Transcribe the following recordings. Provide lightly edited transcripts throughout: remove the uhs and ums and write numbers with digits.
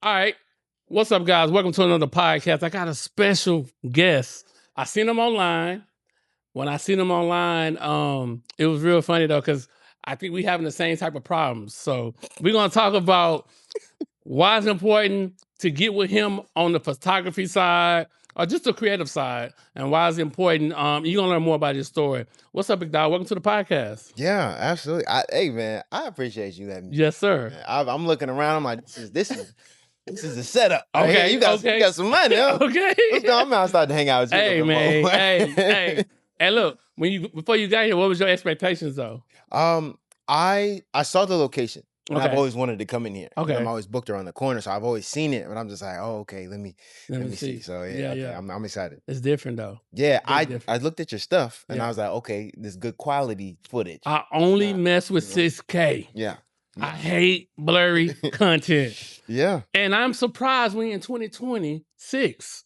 All right. What's up, guys? Welcome to another podcast. I got a special guest. I seen him online. When I seen him online, it was real funny though, because I think we having the same type of problems. So we're gonna talk about why it's important to get with him on the photography side or just the creative side, and why it's important. You're gonna learn more about his story. What's up, big dog? Welcome to the podcast. Yeah, absolutely. Hey, man, I appreciate you letting me. Yes, sir. I'm looking around. I'm like, this is a setup. Right Okay, here. You got some money, huh? Okay. Let's go. I'm gonna start to hang out with you. Hey, a little bit man. more. Hey. Hey, look. Before you got here, what was your expectations though? I saw the location. And Okay. I've always wanted to come in here. Okay. I'm always booked around the corner, so I've always seen it. But I'm just like, oh, okay. Let me see. So yeah. Okay, I'm excited. It's different though. Yeah, It's I looked at your stuff and Yeah. I was like, okay, this good quality footage. I only mess with 6K. Yeah. I hate blurry content. Yeah. And I'm surprised we in 2026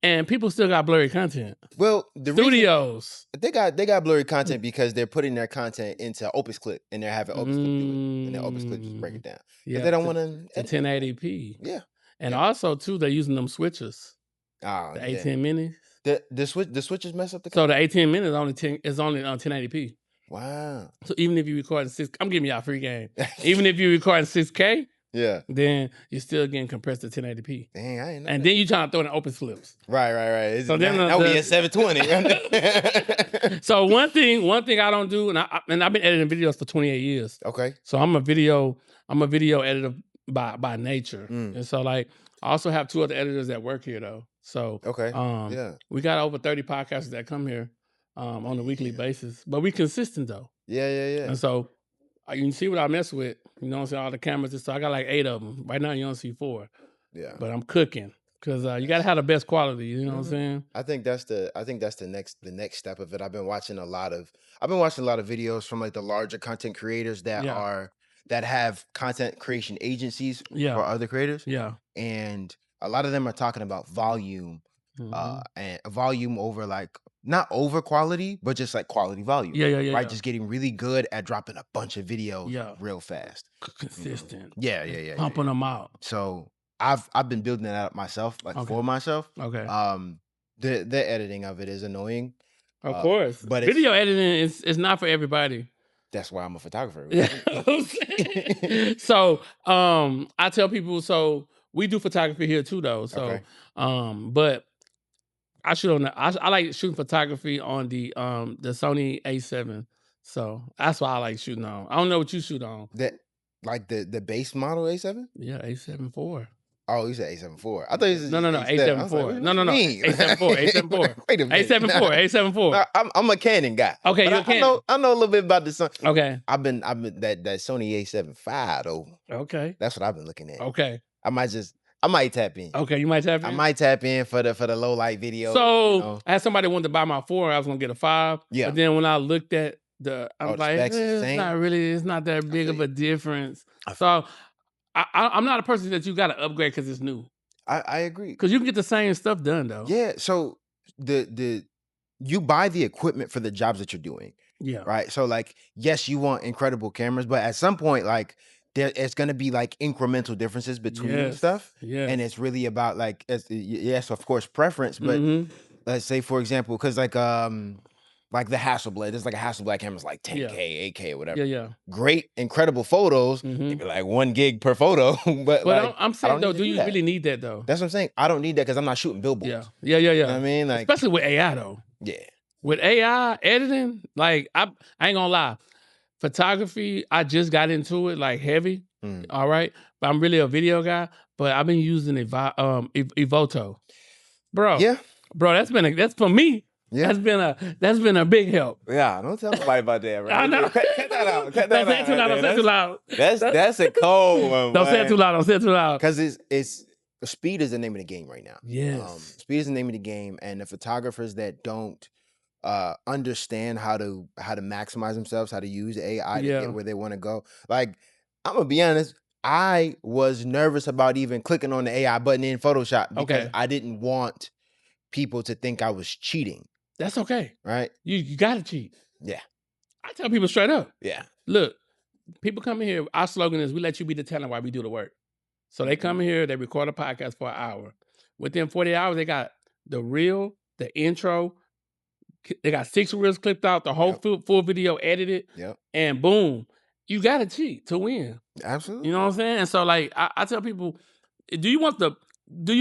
and people still got blurry content. Well, the Studios. they got blurry content because they're putting their content into Opus Clip and they're having Opus Clip do it, and then Opus Clip just break it down. Yeah, They don't want to 1080p. Yeah, and also too, they're using them switches. Oh, The 18 minis. The switches mess up the. So the 18 minutes is only on 1080p. Wow. So even if you record in 6, I'm giving y'all free game. Even if you record in 6K, yeah, then you're still getting compressed to 1080p. Dang, I ain't know. And then you trying to throw in open flips. Right. So then that would be at 720. So one thing I don't do, and I've been editing videos for 28 years. Okay. So I'm a video editor by nature, and so like I also have 2 other editors that work here though. So okay, we got over 30 podcasters that come here on a weekly basis, but we consistent though. Yeah. And so you can see what I mess with. You know what I'm saying? All the cameras. So I got like 8 of them. Right now you don't see 4. Yeah. But I'm cooking because you got to have the best quality. You know what I'm saying? I think that's the next step of it. I've been watching a lot of videos from like the larger content creators that have content creation agencies for other creators. Yeah. And a lot of them are talking about volume, and volume over like not over quality, but just like quality volume. Yeah. Right, just getting really good at dropping a bunch of videos real fast, consistent. Yeah. Pumping them out. So I've been building that up myself, like for myself. Okay. The editing of it is annoying. Of course, but video editing is not for everybody. That's why I'm a photographer. So I tell people, so we do photography here too though. So but I shoot on I like shooting photography on the Sony A7. So that's why I like shooting on. I don't know what you shoot on. That like the base model A7? Yeah, A7 IV. Oh, you said A7 IV. I thought you said no, A7 IV. No. A7 IV. Wait a minute. A7 IV. I'm a Canon guy. Okay, you're a Canon. I know a little bit about the Sony. Okay. I've been that Sony A7 V though. Okay. That's what I've been looking at. Okay. I might tap in. Okay, you might tap in? I might tap in for the low light video. So I had somebody wanted to buy my 4, I was gonna get a 5. Yeah. But then when I looked at I'm like, it's not that big of a difference. So I'm not a person that you gotta upgrade because it's new. I agree. Because you can get the same stuff done though. Yeah. So you buy the equipment for the jobs that you're doing. Yeah. Right. So like, yes, you want incredible cameras, but at some point, like it's gonna be like incremental differences between stuff. Yeah. And it's really about like, yes, of course, preference, but let's say for example, because like the Hasselblad, there's like a Hasselblad camera's like 10K, 8K, or whatever. Yeah. Great, incredible photos. It'd be like 1 gig per photo. but like, I'm saying though, do you really need that though? That's what I'm saying. I don't need that because I'm not shooting billboards. Yeah. You know what I mean? Like, especially with AI though. Yeah. With AI editing, like I ain't gonna lie. Photography, I just got into it like heavy. All right. But I'm really a video guy. But I've been using Evoto. Bro. Yeah. Bro, that's for me. Yeah. That's been a big help. Yeah, don't tell nobody about that, right? I know. Cut that out. Don't say it too loud. That's a cold one. Don't say it too loud. Because it's speed is the name of the game right now. Yes. Speed is the name of the game, and the photographers that don't understand how to maximize themselves, how to use AI to get where they want to go. Like, I'm gonna be honest, I was nervous about even clicking on the AI button in Photoshop because I didn't want people to think I was cheating. That's okay. Right? You gotta cheat. Yeah. I tell people straight up. Yeah. Look, people come in here, our slogan is we let you be the talent while we do the work. So they come here, they record a podcast for an hour. Within 40 hours, they got the reel, the intro. They got 6 reels clipped out, the whole full video edited. And boom, you got to cheat to win. Absolutely. You know what I'm saying? And so, like, I tell people, do you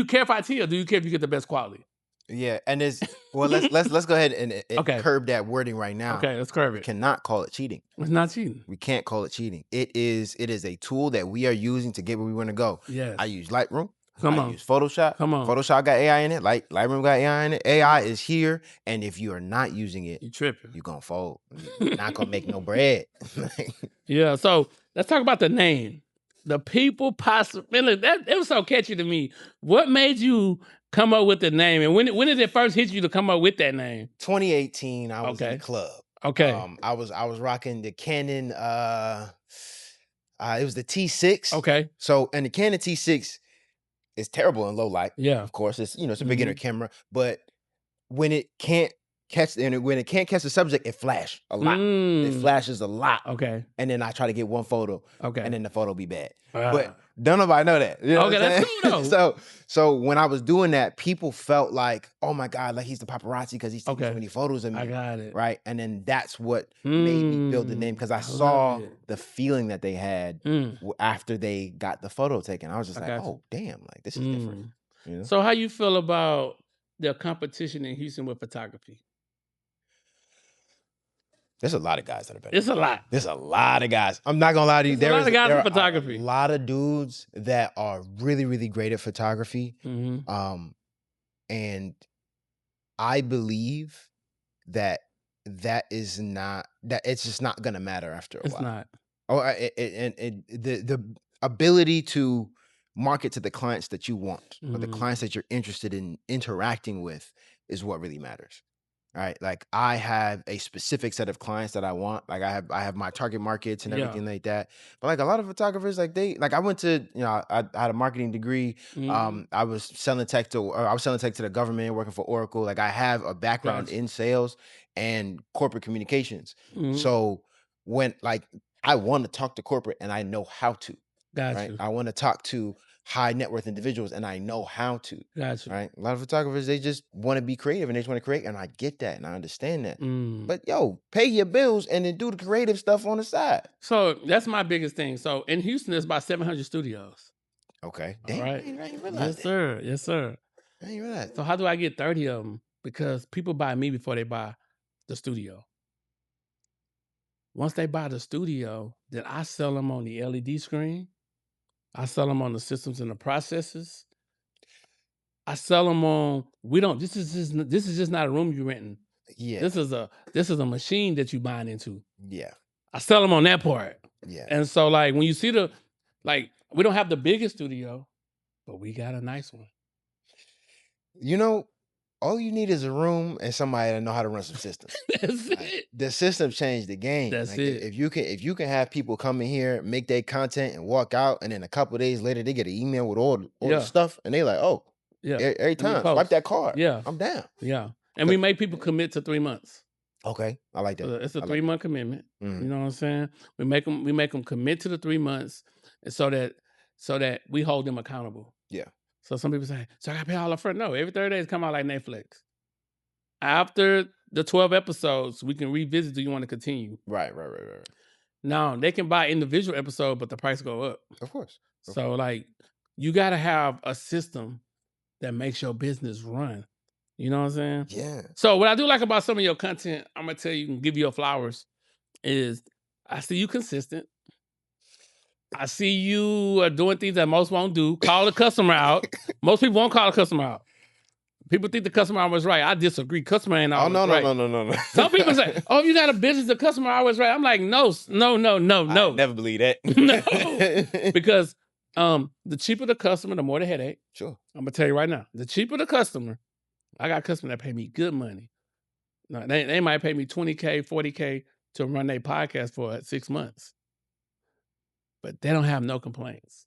care if I cheat, or do you care if you get the best quality? Yeah, and let's go ahead and curb that wording right now. Okay, let's curb it. We cannot call it cheating. It's not cheating. We can't call it cheating. It is a tool that we are using to get where we want to go. Yes. I use Lightroom. I use Photoshop. Photoshop got AI in it. Lightroom got AI in it. AI is here, and if you are not using it, you tripping. You're gonna fold. You're not gonna make no bread. Yeah. So let's talk about the name. The People Paparazzii. It was so catchy to me. What made you come up with the name, and when did it first hit you to come up with that name? 2018. I was in the club. Okay. I was rocking the Canon. It was the T6. Okay. So, and the Canon T6 is terrible in low light. Yeah. Of course, it's it's a beginner camera, but when it can't catch the subject, it flashes a lot. It flashes a lot. Okay. And then I try to get one photo. Okay. And then the photo be bad. But don't nobody know that. You know okay, that's cool though. So when I was doing that, people felt like, oh my God, like he's the paparazzi because he's taking so many photos of me. I got it. Right. And then that's what made me build the name, because I saw the feeling that they had after they got the photo taken. I was just like, oh damn, like this is different. You know? So how you feel about the competition in Houston with photography? There's a lot of guys that are better. It's a lot. There's a lot of guys. I'm not gonna lie to you. There's a lot of guys in photography. A lot of dudes that are really, really great at photography. And I believe that it's just not gonna matter after a while. It's not. The ability to market to the clients that you want, or the clients that you're interested in interacting with, is what really matters. Right, like I have a specific set of clients that I want. Like I have my target markets and everything like that. But like a lot of photographers, I went to, I had a marketing degree. I was selling tech to the government, working for Oracle. Like I have a background in sales and corporate communications. So when I want to talk to corporate, and I know how to. Right, I want to talk to high net worth individuals, and I know how to. Gotcha. Right. A lot of photographers, they just want to be creative, and they just want to create, and I get that and I understand that. But pay your bills and then do the creative stuff on the side. So that's my biggest thing. So in Houston, there's about 700 studios. Okay. Damn, right. I ain't realize yes, that. sir. Yes, sir. I ain't realize that. So how do I get 30 of them? Because people buy me before they buy the studio. Once they buy the studio, then I sell them on the LED screen. I sell them on the systems and the processes. I sell them on. This is just not a room you're renting. Yeah. This is a machine that you buying into. Yeah. I sell them on that part. Yeah. And so like when you see we don't have the biggest studio, but we got a nice one. All you need is a room and somebody to know how to run some systems. That's it. The system changed the game. That's it. If you can have people come in here, make their content, and walk out, and then a couple of days later they get an email with all the stuff, and they like, oh, every time swipe that card. Yeah, I'm down. Yeah, and we make people commit to 3 months. Okay, I like that. It's a 3-month commitment. You know what I'm saying? We make them commit to the 3 months, and so that we hold them accountable. Yeah. So some people say, so I gotta pay all up front. No, every 30 days come out like Netflix. After the 12 episodes, we can revisit. Do you want to continue? Right. Now they can buy individual episode, but the price go up. Of course. So like, you gotta have a system that makes your business run. You know what I'm saying? Yeah. So what I do like about some of your content, I'm gonna tell you and give you your flowers, is I see you consistent. I see you doing things that most won't do. Call the customer out. Most people won't call the customer out. People think the customer always right. I disagree. Customer ain't always right. No. Some people say, oh, if you got a business, the customer always right. I'm like, no. I never believe that. No. Because the cheaper the customer, the more the headache. Sure. I'm gonna tell you right now. The cheaper the customer, I got customers that pay me good money. Now, they might pay me $20K, $40K to run their podcast for 6 months. But they don't have no complaints.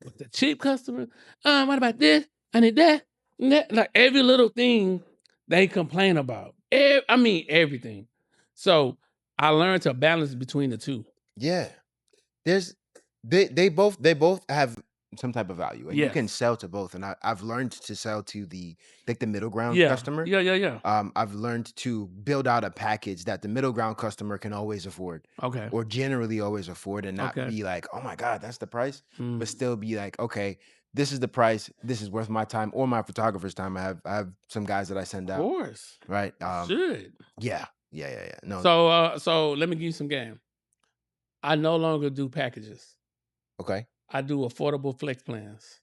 But the cheap customer, what about this? I need that. Like every little thing they complain about. Everything. So I learned to balance between the two. Yeah. They both have some type of value, and you can sell to both. And I've learned to sell to the middle ground customer. Yeah. I've learned to build out a package that the middle ground customer can always afford, Okay. or generally always afford, and not be like, oh my God, that's the price, but still be like, okay, this is the price. This is worth my time or my photographer's time. I have some guys that I send out. Of course. Right. Should. Yeah. No. So let me give you some game. I no longer do packages. Okay. I do affordable flex plans.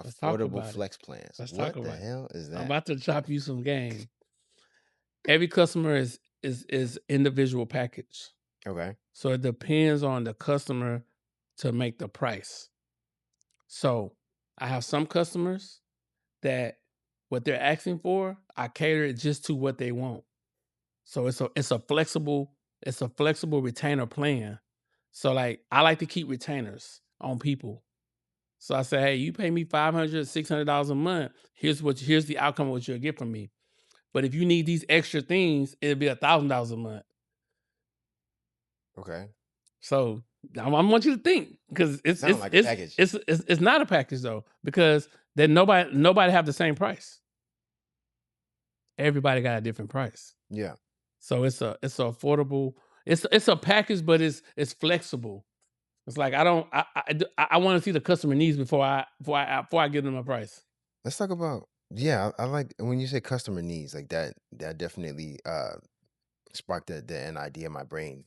Let's talk Affordable about flex it. plans. Let's talk What the about it. hell is that? I'm about to drop you some game. Every customer is individual package. Okay. So it depends on the customer to make the price. So I have some customers that what they're asking for, I cater it just to what they want. So it's a flexible retainer plan. So like I like to keep retainers on people. So I say, hey, you pay me $500, $600 a month. Here's the outcome of what you'll get from me. But if you need these extra things, it'll be $1,000 a month. Okay. So I want you to think, because it's like a package. It's not a package though, because then nobody have the same price. Everybody got a different price. Yeah. So it's affordable. It's a package, but it's flexible. It's like I want to see the customer needs before I give them a price. Let's talk about, I like when you say customer needs, like that definitely sparked an idea in my brain.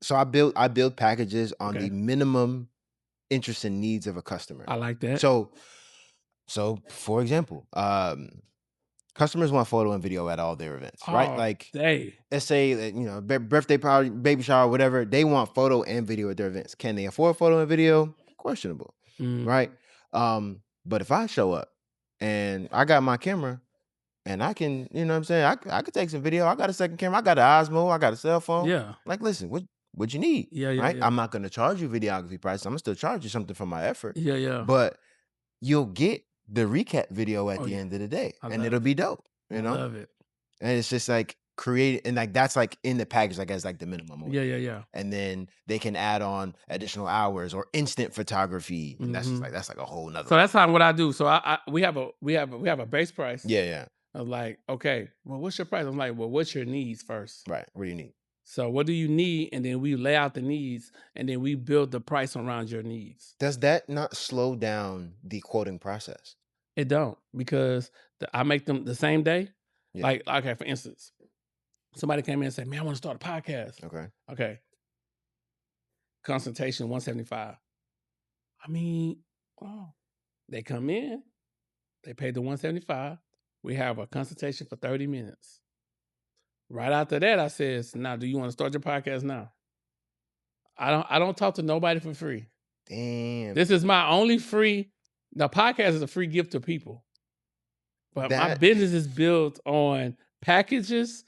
So I build packages on the minimum interest and needs of a customer. I like that. So for example, customers want photo and video at all their events, right? Like, let's say that, birthday party, baby shower, whatever, they want photo and video at their events. Can they afford photo and video? Questionable, right? But if I show up and I got my camera and I can, you know what I'm saying, I could take some video. I got a second camera. I got an Osmo. I got a cell phone. Yeah. Like, listen, what you need? Right? Yeah. I'm not gonna charge you videography price. I'm gonna still charge you something for my effort. Yeah. But you'll get the recap video at the end of the day, and it'll be dope. You know, love it. And it's just like create, and like that's like in the package, I guess, like the minimum order. Yeah. And then they can add on additional hours or instant photography, and that's just like that's like a whole nother. So that's not what I do. So we have a base price. Yeah. I was like, okay, well, what's your price? I'm like, well, what's your needs first? Right. What do you need? So what do you need? And then we lay out the needs, and then we build the price around your needs. Does that not slow down the quoting process? It don't, because I make them the same day. Yeah. Like, okay, for instance, somebody came in and said, man, I want to start a podcast. Okay. Consultation, $175. I mean, they come in, they pay the $175. We have a consultation for 30 minutes. Right after that, I says, now, do you want to start your podcast now? I don't talk to nobody for free. Damn. This is my only free. The podcast is a free gift to people. But my business is built on packages,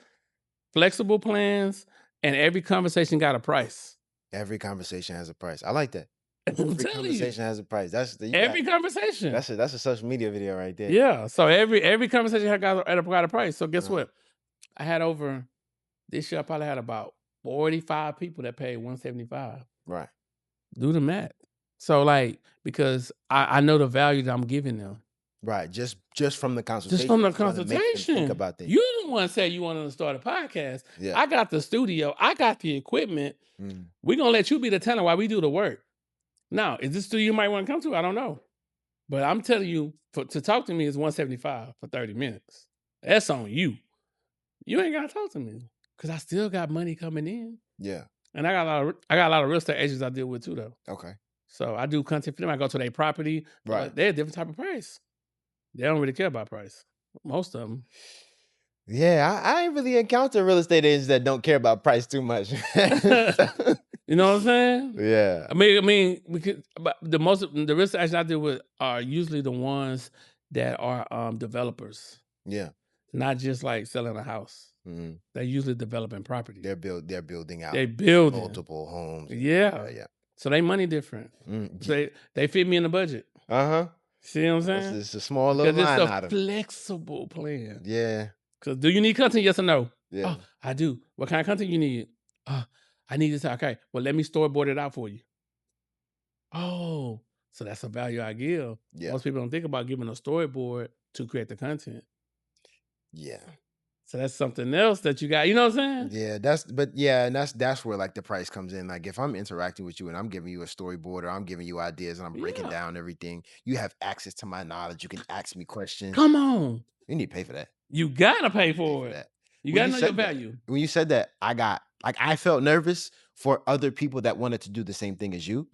flexible plans, and every conversation got a price. Every conversation has a price. I like that. Every conversation has a price. That's every conversation. That's a social media video right there. Yeah. So every conversation got a price. So guess what? I had this year I probably had about 45 people that paid $175. Right. Do the math. So like, because I know the value that I'm giving them. Right. Just from the consultation. Just from the consultation. Think about things. You the one said you wanted to start a podcast. Yeah. I got the studio. I got the equipment. We're going to let you be the talent while we do the work. Now, is this studio you might want to come to? I don't know. But I'm telling you, to talk to me is $175 for 30 minutes. That's on you. You ain't got to talk to me, because I still got money coming in. Yeah. And I got a lot of real estate agents I deal with too, though. Okay. So I do content for them. I go to their property. Right. They're a different type of price. They don't really care about price. Most of them. Yeah, I ain't really encountered real estate agents that don't care about price too much. You know what I'm saying? Yeah. I mean, but the real estate agents I deal with are usually the ones that are developers. Yeah. Not just like selling a house. They're usually developing property. They're building out. They building multiple homes. Yeah. So they money different. They fit me in the budget. See what I'm saying? It's a small little line it's item. a flexible plan. Yeah. Because do you need content? Yes or no? Yeah. Oh, I do. What kind of content you need? I need this. Okay. Well, let me storyboard it out for you. Oh, so that's a value I give. Yeah. Most people don't think about giving a storyboard to create the content. Yeah. So that's something else that you got. You know what I'm saying? Yeah, and that's where like the price comes in. Like if I'm interacting with you and I'm giving you a storyboard or I'm giving you ideas and I'm breaking down everything, you have access to my knowledge. You can ask me questions. Come on. You need to pay for that. You gotta pay for it. That. You When gotta you know your said that, value. when you said that, I felt nervous for other people that wanted to do the same thing as you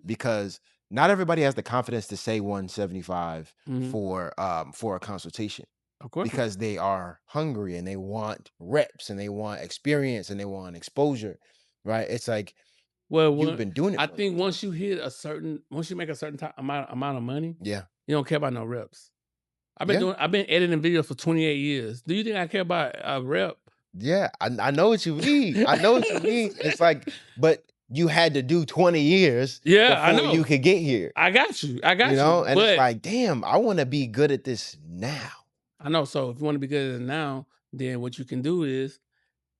because not everybody has the confidence to say 175 for a consultation. Of course. Because they are hungry and they want reps and they want experience and they want exposure, right? It's like, well, you've been doing it. I think once you make a certain amount of money, Yeah, you don't care about no reps. I've been editing videos for 28 years. Do you think I care about a rep? Yeah, I know what you mean. I know what you mean. It's like, but you had to do 20 years I before know. you could get here. I got you. I got you. Know, and it's like, damn, I want to be good at this now. I know. So if you want to be good at it now, then what you can do is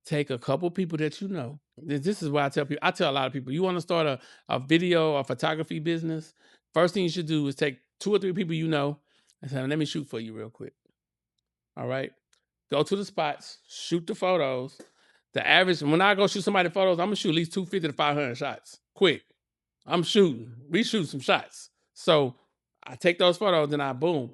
take a couple people that you know. This is why I tell people. I tell a lot of people, you want to start a video or photography business. First thing you should do is take 2 or 3 people you know and say, let me shoot for you real quick. All right. Go to the spots, shoot the photos. The average, when I go shoot somebody photos, I'm gonna shoot at least 250 to 500 shots. Quick. I'm shooting. We shoot some shots. So I take those photos and I boom,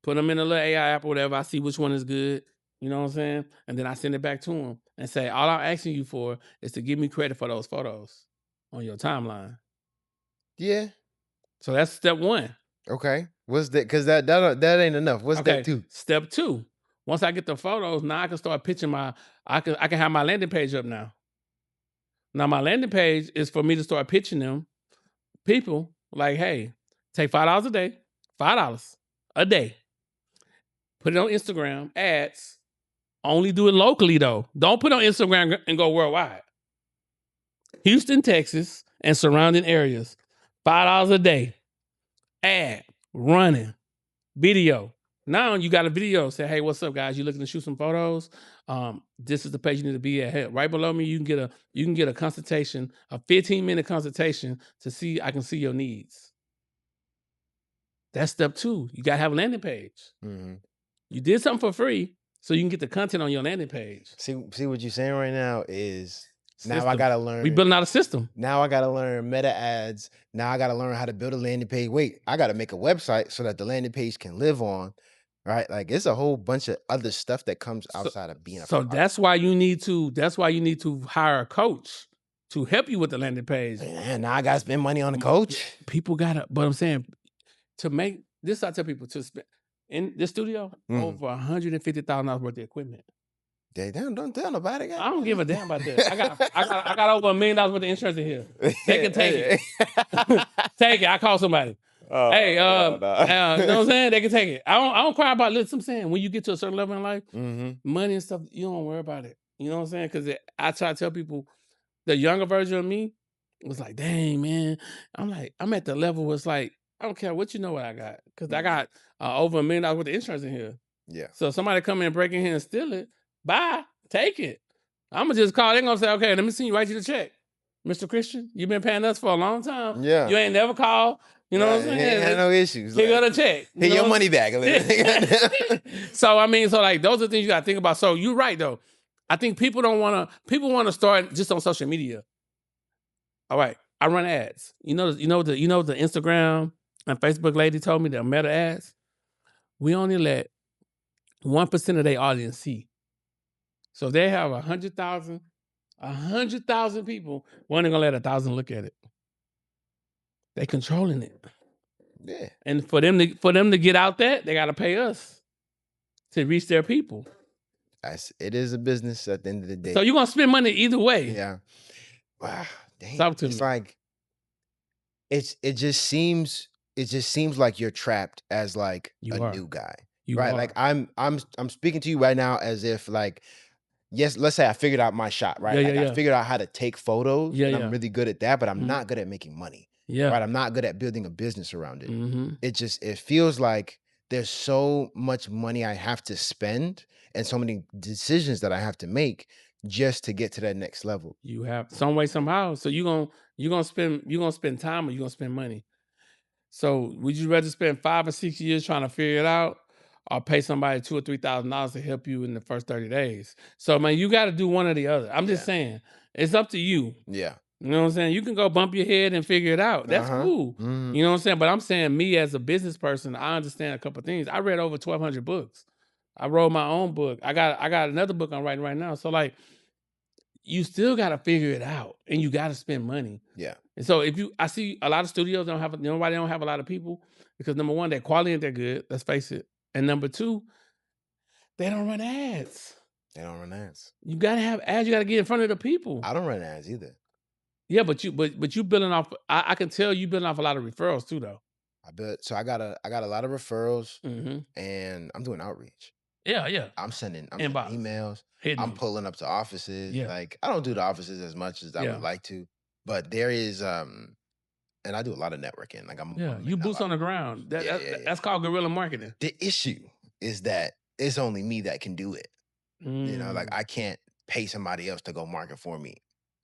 put them in a little AI app or whatever. I see which one is good. You know what I'm saying? And then I send it back to them and say, all I'm asking you for is to give me credit for those photos on your timeline. Yeah. So that's step 1. Okay. What's that? Because that ain't enough. What's step 2? Step 2. Once I get the photos, now I can start pitching I can have my landing page up now. Now my landing page is for me to start pitching them people like, hey, take $5 a day, $5 a day. Put it on Instagram, ads. Only do it locally though. Don't put it on Instagram and go worldwide. Houston, Texas, and surrounding areas. $5 a day. Ad, running, video. Now you got a video. Say, hey, what's up, guys? You looking to shoot some photos? This is the page you need to be at. Hey, right below me, you can get a consultation, a 15-minute consultation to see. I can see your needs. That's step 2. You gotta have a landing page. You did something for free, so you can get the content on your landing page. See what you're saying right now is now I gotta learn. We building out a system. Now I gotta learn meta ads. Now I gotta learn how to build a landing page. Wait, I gotta make a website so that the landing page can live on. Right? Like it's a whole bunch of other stuff that comes outside of being a photographer. That's why you need to hire a coach to help you with the landing page. Man, now I gotta spend money on a coach. People gotta, but I'm saying to make this, I tell people to spend in this studio over $150,000 worth of equipment. Don't tell nobody. I don't give a damn about that. I got over $1 million worth of insurance in here. They can take it. Take it. I call somebody. Hey, you know what I'm saying? They can take it. I don't cry about it. I'm saying when you get to a certain level in life, money and stuff, you don't worry about it. You know what I'm saying? Because I try to tell people, the younger version of me was like, dang, man. I'm like, I'm at the level where it's like, I don't care what you know what I got. Because I got over $1 million worth of insurance in here. Yeah. So if somebody come in and break in here and steal it, bye, take it. I'm going to just call. They're going to say, okay, let me see you, write you the check. Mr. Christian, you've been paying us for a long time. Yeah. You ain't never called. You know what I'm saying? Ain't had no issues. He got a check. Get your money back. So, I mean, so like those are things you got to think about. So you're right, though. I think people want to start just on social media. All right. I run ads. You know the Instagram and Facebook lady told me the meta ads. We only let 1% of their audience see. So if they have 100,000 people, we're only gonna let 1,000 look at it. They controlling it. Yeah. And for them to get out there, they gotta pay us to reach their people. It is a business at the end of the day. So you're gonna spend money either way. Yeah. Wow. Dang. Talk to me. It's like it just seems like you're trapped as like new guy. Right? Like I'm speaking to you right now as if like, yes, let's say I figured out my shot, right? I figured out how to take photos and I'm really good at that, but I'm not good at making money. Yeah. Right. I'm not good at building a business around it. It feels like there's so much money I have to spend and so many decisions that I have to make just to get to that next level. You have some way, somehow. So you're gonna spend time, or you're gonna spend money. So would you rather spend 5 or 6 years trying to figure it out, or pay somebody $2,000 or $3,000 to help you in the first 30 days? So man, you got to do one or the other. I'm just saying, it's up to you. Yeah. You know what I'm saying? You can go bump your head and figure it out. That's cool. Mm-hmm. You know what I'm saying? But I'm saying, me as a business person, I understand a couple of things. I read over 1,200 books. I wrote my own book. I got another book I'm writing right now. So like, you still got to figure it out, and you got to spend money. Yeah. And so I see a lot of studios don't have, you know why they don't have a lot of people? Because number one, their quality ain't that good. Let's face it. And number two, they don't run ads. They don't run ads. You gotta have ads. You gotta get in front of the people. I don't run ads either. Yeah, but you building off. I can tell you building off a lot of referrals too, though. I got a lot of referrals, Mm-hmm. and I'm doing outreach. Yeah. I'm sending emails. I'm pulling up to offices. Yeah. Like, I don't do the offices as much as I would like to, but there is and I do a lot of networking. Like, you boots on the ground. That's called guerrilla marketing. The issue is that it's only me that can do it. You know, like, I can't pay somebody else to go market for me,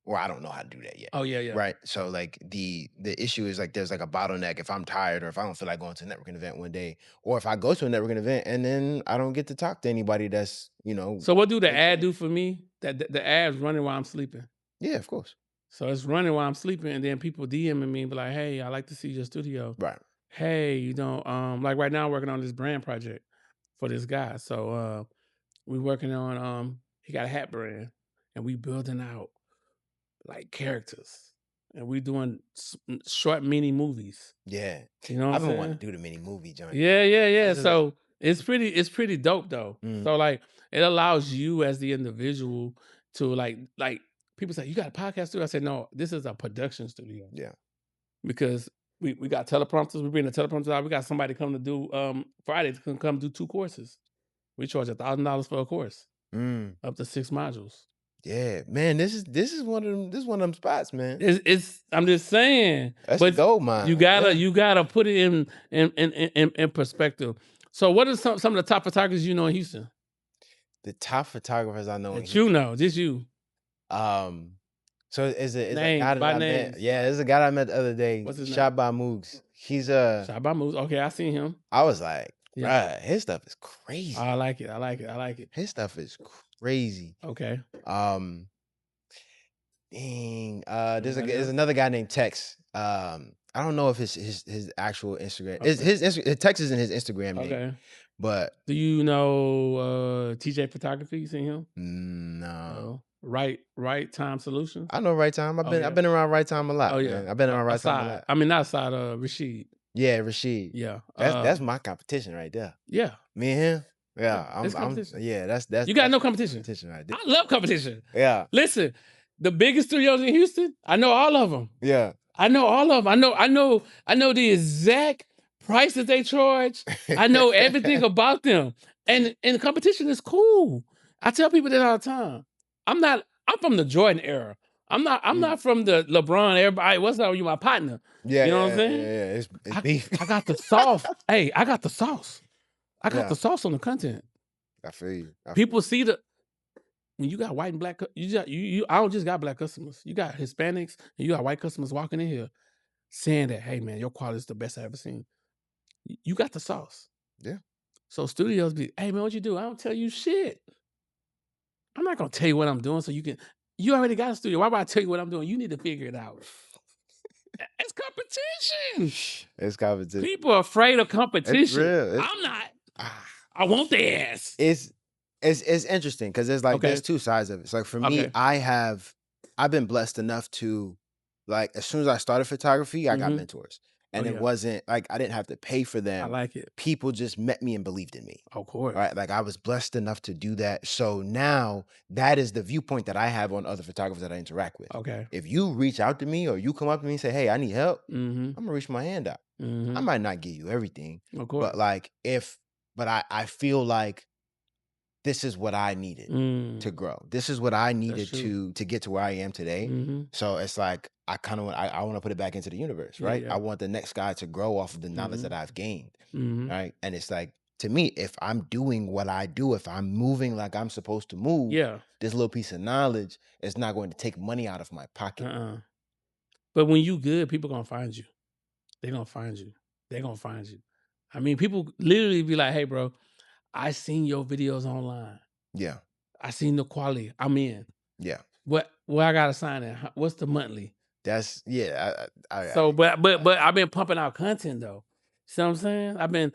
or I don't know how to do that yet. Oh yeah. Right. So like, the issue is like, there's like a bottleneck if I'm tired, or if I don't feel like going to a networking event one day, or if I go to a networking event and then I don't get to talk to anybody that's, you know. So what do the ad do for me? That the ad's running while I'm sleeping. Yeah, of course. So it's running while I'm sleeping, and then people DMing me and be like, "Hey, I like to see your studio." Right. Hey, you know, like right now I'm working on this brand project for this guy. So we're working on he got a hat brand, and we building out like characters, and we doing short mini movies. Yeah. You know what I've been I'm wanting saying? to do the mini movie joint. Yeah. So it's pretty dope though. Mm. So like, it allows you as the individual to like people say, "You got a podcast too?" I said, "No, this is a production studio." Yeah. Because we got teleprompters. We bring the teleprompters out. We got somebody come to do Friday to come do 2 courses. We charge $1,000 for a course, up to 6 modules. Yeah, man, this is one of them spots, man. I'm just saying. That's a gold mine. You gotta put it in perspective. So what are some of the top photographers you know in Houston? The top photographers I know in Houston. You know, just you. So it's a guy that I met. Yeah, there's a guy that I met the other day. What's his name? Shabba Moogs. He's Shabba Moogs. Okay, I seen him. I was like, bruh, his stuff is crazy. I like it. His stuff is crazy. Okay. There's another guy named Tex. I don't know if his actual Instagram his Tex is in his Instagram name. Okay. But do you know TJ Photography? You seen him? No. Right Time Solutions. I know Right Time. I've been around Right Time a lot. Oh yeah, man. I've been around Right Time a lot. I mean, not aside Rashid. Yeah, Rashid. Yeah, that's my competition right there. Yeah, me and him. Yeah, I'm that's you got no competition. Right there. I love competition. Yeah, listen, the biggest studios in Houston, I know all of them. Yeah, I know all of them. I know the exact price that they charge. I know everything about them, and competition is cool. I tell people that all the time. I'm from the Jordan era. I'm not from the LeBron. Everybody, what's up? You my partner. Yeah, you know what I'm saying? Yeah, it's beef. I got the sauce. Hey, I got the sauce. I got the sauce on the content. I feel you. People see when you got white and black. I don't just got black customers. You got Hispanics and you got white customers walking in here saying that, hey man, your quality is the best I ever seen. You got the sauce. Yeah. So studios be, hey man, what you do? I don't tell you shit. I'm not gonna tell you what I'm doing so you already got a studio. Why would I tell you what I'm doing? You need to figure it out. It's competition. It's competition. People are afraid of competition. It's real. I'm not. I want their ass. It's interesting because there's 2 sides of it. It's like, for me, I've been blessed enough to, like, as soon as I started photography, I got mentors. And it wasn't like I didn't have to pay for them. I like it. People just met me and believed in me. Of course. Right? Like, I was blessed enough to do that. So now that is the viewpoint that I have on other photographers that I interact with. Okay. If you reach out to me or you come up to me and say, hey, I need help, I'm gonna reach my hand out. Mm-hmm. I might not give you everything. Of course. But like, I feel like this is what I needed to grow. This is what I needed to get to where I am today. So it's like, I want to put it back into the universe, right? Yeah. I want the next guy to grow off of the knowledge that I've gained, right? And it's like, to me, if I'm doing what I do, if I'm moving like I'm supposed to move, this little piece of knowledge is not going to take money out of my pocket. But when you good, people gonna find you. They're gonna find you. They're gonna find you. I mean, people literally be like, hey, bro, I seen your videos online. Yeah. I seen the quality. I'm in. Yeah. Where I gotta sign in? What's the monthly? That's but I've been pumping out content though. See what I'm saying? I've been.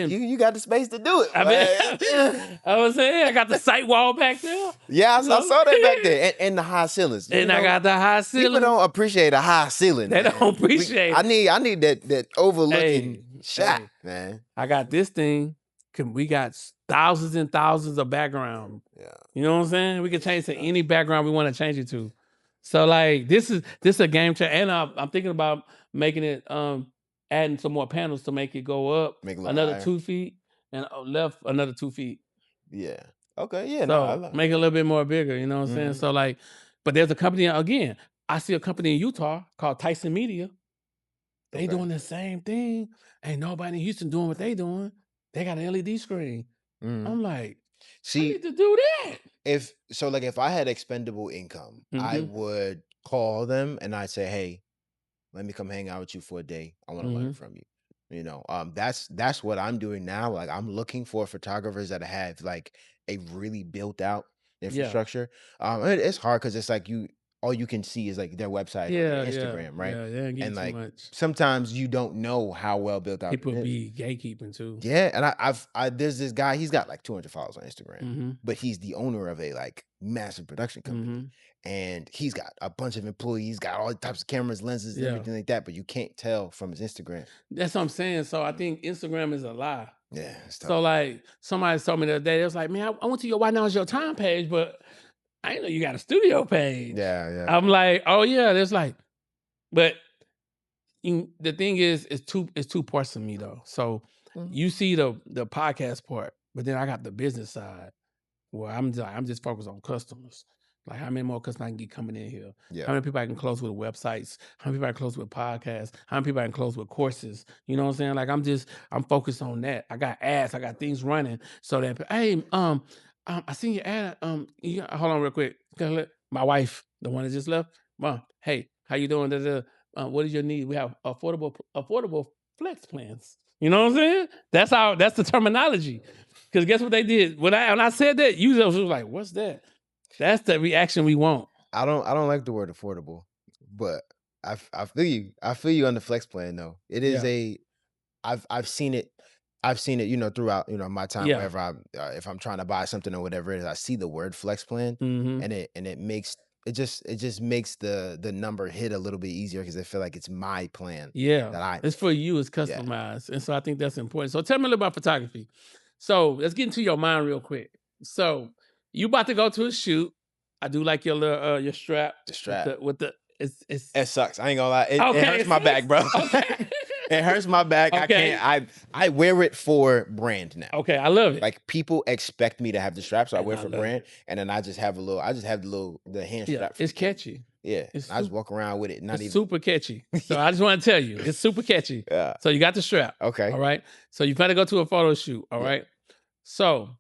You got the space to do it. I was saying I got the site wall back there. Yeah, I saw that back there, and the high ceilings. I got the high ceiling. People don't appreciate a high ceiling. They don't appreciate. I need that overlooking shot, man. I got this thing. We got thousands and thousands of background. Yeah, you know what I'm saying. We can change to any background we want to change it to. So like this is a game changer, and I'm thinking about making it adding some more panels to make it go up another higher. 2 feet and left another 2 feet. Yeah. Okay. Yeah. So make it a little bit more bigger. You know what I'm saying? So like, but there's a company again. I see a company in Utah called Tyson Media. They doing the same thing. Ain't nobody in Houston doing what they doing. They got an LED screen. I'm like, I need to do that. If I had expendable income, I would call them and I'd say, hey, let me come hang out with you for a day. I want to learn from you. You know, that's what I'm doing now. Like I'm looking for photographers that have like a really built out infrastructure. It's hard because it's like all you can see is like their website, or Instagram, right? Yeah, and like sometimes you don't know how well built out people be gatekeeping too. Yeah, and there's this guy, he's got like 200 followers on Instagram, but he's the owner of a like massive production company, and he's got a bunch of employees, got all types of cameras, lenses, and everything like that, but you can't tell from his Instagram. That's what I'm saying. So I think Instagram is a lie. Yeah. So like somebody told me the other day, they was like, man, I went to your Why Now Is Your Time page, but I didn't know you got a studio page. Yeah. I'm like, oh yeah, there's like, but the thing is, it's two parts of me though. So you see the podcast part, but then I got the business side where I'm just focused on customers. Like how many more customers I can get coming in here? Yeah. How many people I can close with websites? How many people I can close with podcasts? How many people I can close with courses? You know what I'm saying? Like I'm focused on that. I got ads, I got things running so that hey, I seen your ad. Hold on real quick. My wife, the one that just left. Mom, hey, how you doing? What is your need? We have affordable flex plans. You know what I'm saying? That's the terminology. Because guess what they did? When I said that, you was like, what's that? That's the reaction we want. I don't like the word affordable, but I feel you. I feel you on the flex plan though. It is I've seen it. You know, throughout my time. Wherever if I'm trying to buy something or whatever it is, I see the word flex plan, and it just makes the number hit a little bit easier because I feel like it's my plan. Yeah, it's for you. It's customized, and so I think that's important. So tell me a little about photography. So let's get into your mind real quick. So you about to go to a shoot. I do like your little your strap. The strap with the it sucks. I ain't gonna lie. It hurts my back, bro. Okay. It hurts my back. Okay. I wear it for brand now. Okay, I love it. Like people expect me to have the strap, so I wear it for brand, and then I just have the hand strap. It's catchy. Yeah, I just walk around with it. Super catchy. So I just want to tell you, it's super catchy. Yeah. So you got the strap. Okay. All right. So you gotta go to a photo shoot. All right. So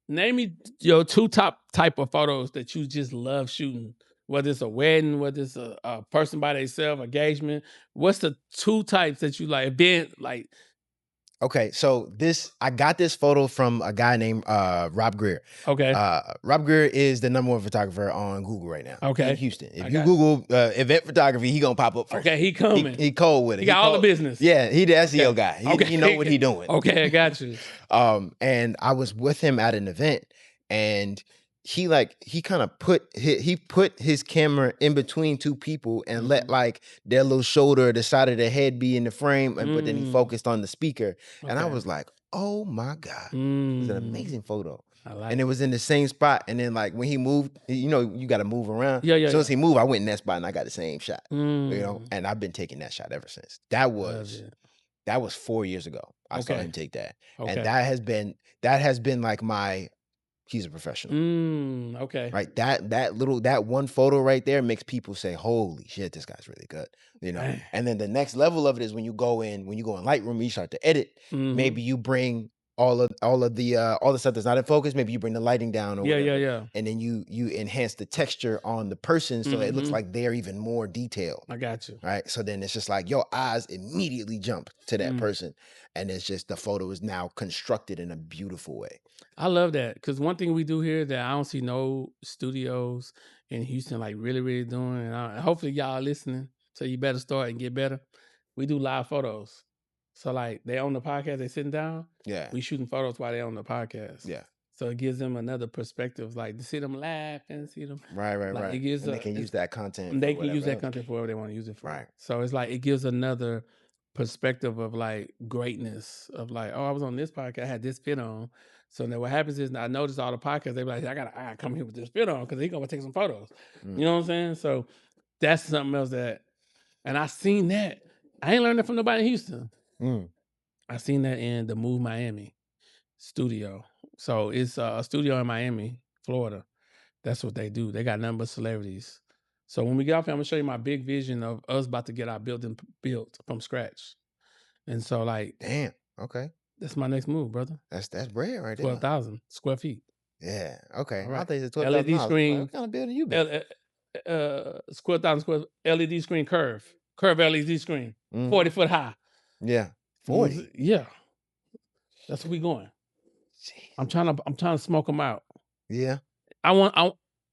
name me your two top type of photos that you just love shooting. Whether it's a wedding, whether it's a person by themselves, engagement. What's the two types that you like? Okay, so I got this photo from a guy named Rob Greer. Okay. Rob Greer is the #1 photographer on Google right now. Okay. In Houston. If you Google event photography, he gonna pop up first. Okay, he coming. He cold with it. He got all the business. Yeah, he the SEO guy. He know what he doing. Okay, I got you. And I was with him at an event, and he kind of put his camera in between two people and let like their little shoulder, the side of the head be in the frame, but then he focused on the speaker. And I was like, oh my God. It was an amazing photo. And it was in the same spot. And then like when he moved, you got to move around. As soon as he moved, I went in that spot and I got the same shot. And I've been taking that shot ever since. That was 4 years ago. I saw him take that. And that has been like he's a professional. Okay. Right. That one photo right there makes people say, holy shit, this guy's really good. And then the next level of it is when you go in Lightroom, you start to edit. Maybe you bring all of the stuff that's not in focus. Maybe you bring the lighting down or whatever. Yeah. And then you enhance the texture on the person so it looks like they're even more detailed. I got you. Right. So then it's just like your eyes immediately jump to that person. And it's just the photo is now constructed in a beautiful way. I love that, because one thing we do here that I don't see no studios in Houston like really doing, and hopefully y'all listening, so you better start and get better. We do live photos. So like they on the podcast, they sitting down. Yeah. We shooting photos while they on the podcast. Yeah. So it gives them another perspective, like to see them laugh and see them. Right. Like it gives and they can use that content. They can use that content for whatever they want to use it for. Right. So it's like it gives another perspective of like greatness of like, oh, I was on this podcast, I had this fit on. So now what happens is I notice all the podcasts, they be like, I gotta come here with this fit on because he's gonna take some photos. You know what I'm saying? So that's something else that, and I seen that. I ain't learned that from nobody in Houston. I seen that in the Move Miami studio. So it's a studio in Miami, Florida. That's what they do. They got nothing but celebrities. So when we get off here, I'm gonna show you my big vision of us about to get our building built from scratch. And so like, damn, okay, that's my next move, brother. That's bread right there. 12,000 square feet. Yeah. Okay. All right. I think it's 12,000. LED screen. What kind of building you built? 1,000 square LED screen curve LED screen, 40 foot high. Yeah. 40. Yeah. That's where we going. Jeez. I'm trying to smoke them out. Yeah.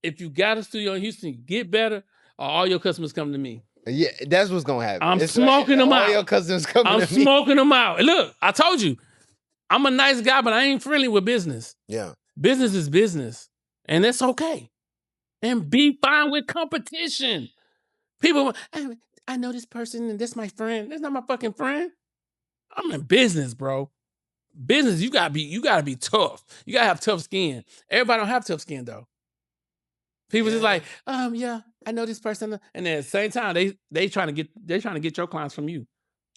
If you got a studio in Houston, get better, or all your customers come to me. Yeah, that's what's gonna happen. I'm smoking them out. All your customers coming to me. I'm smoking them out. Look, I told you, I'm a nice guy, but I ain't friendly with business. Yeah. Business is business, and that's okay. And be fine with competition. People, I know this person, and this my friend. That's not my fucking friend. I'm in business, bro. Business, you gotta be tough. You gotta have tough skin. Everybody don't have tough skin though. People just like, yeah, I know this person, and then at the same time, they trying to get your clients from you.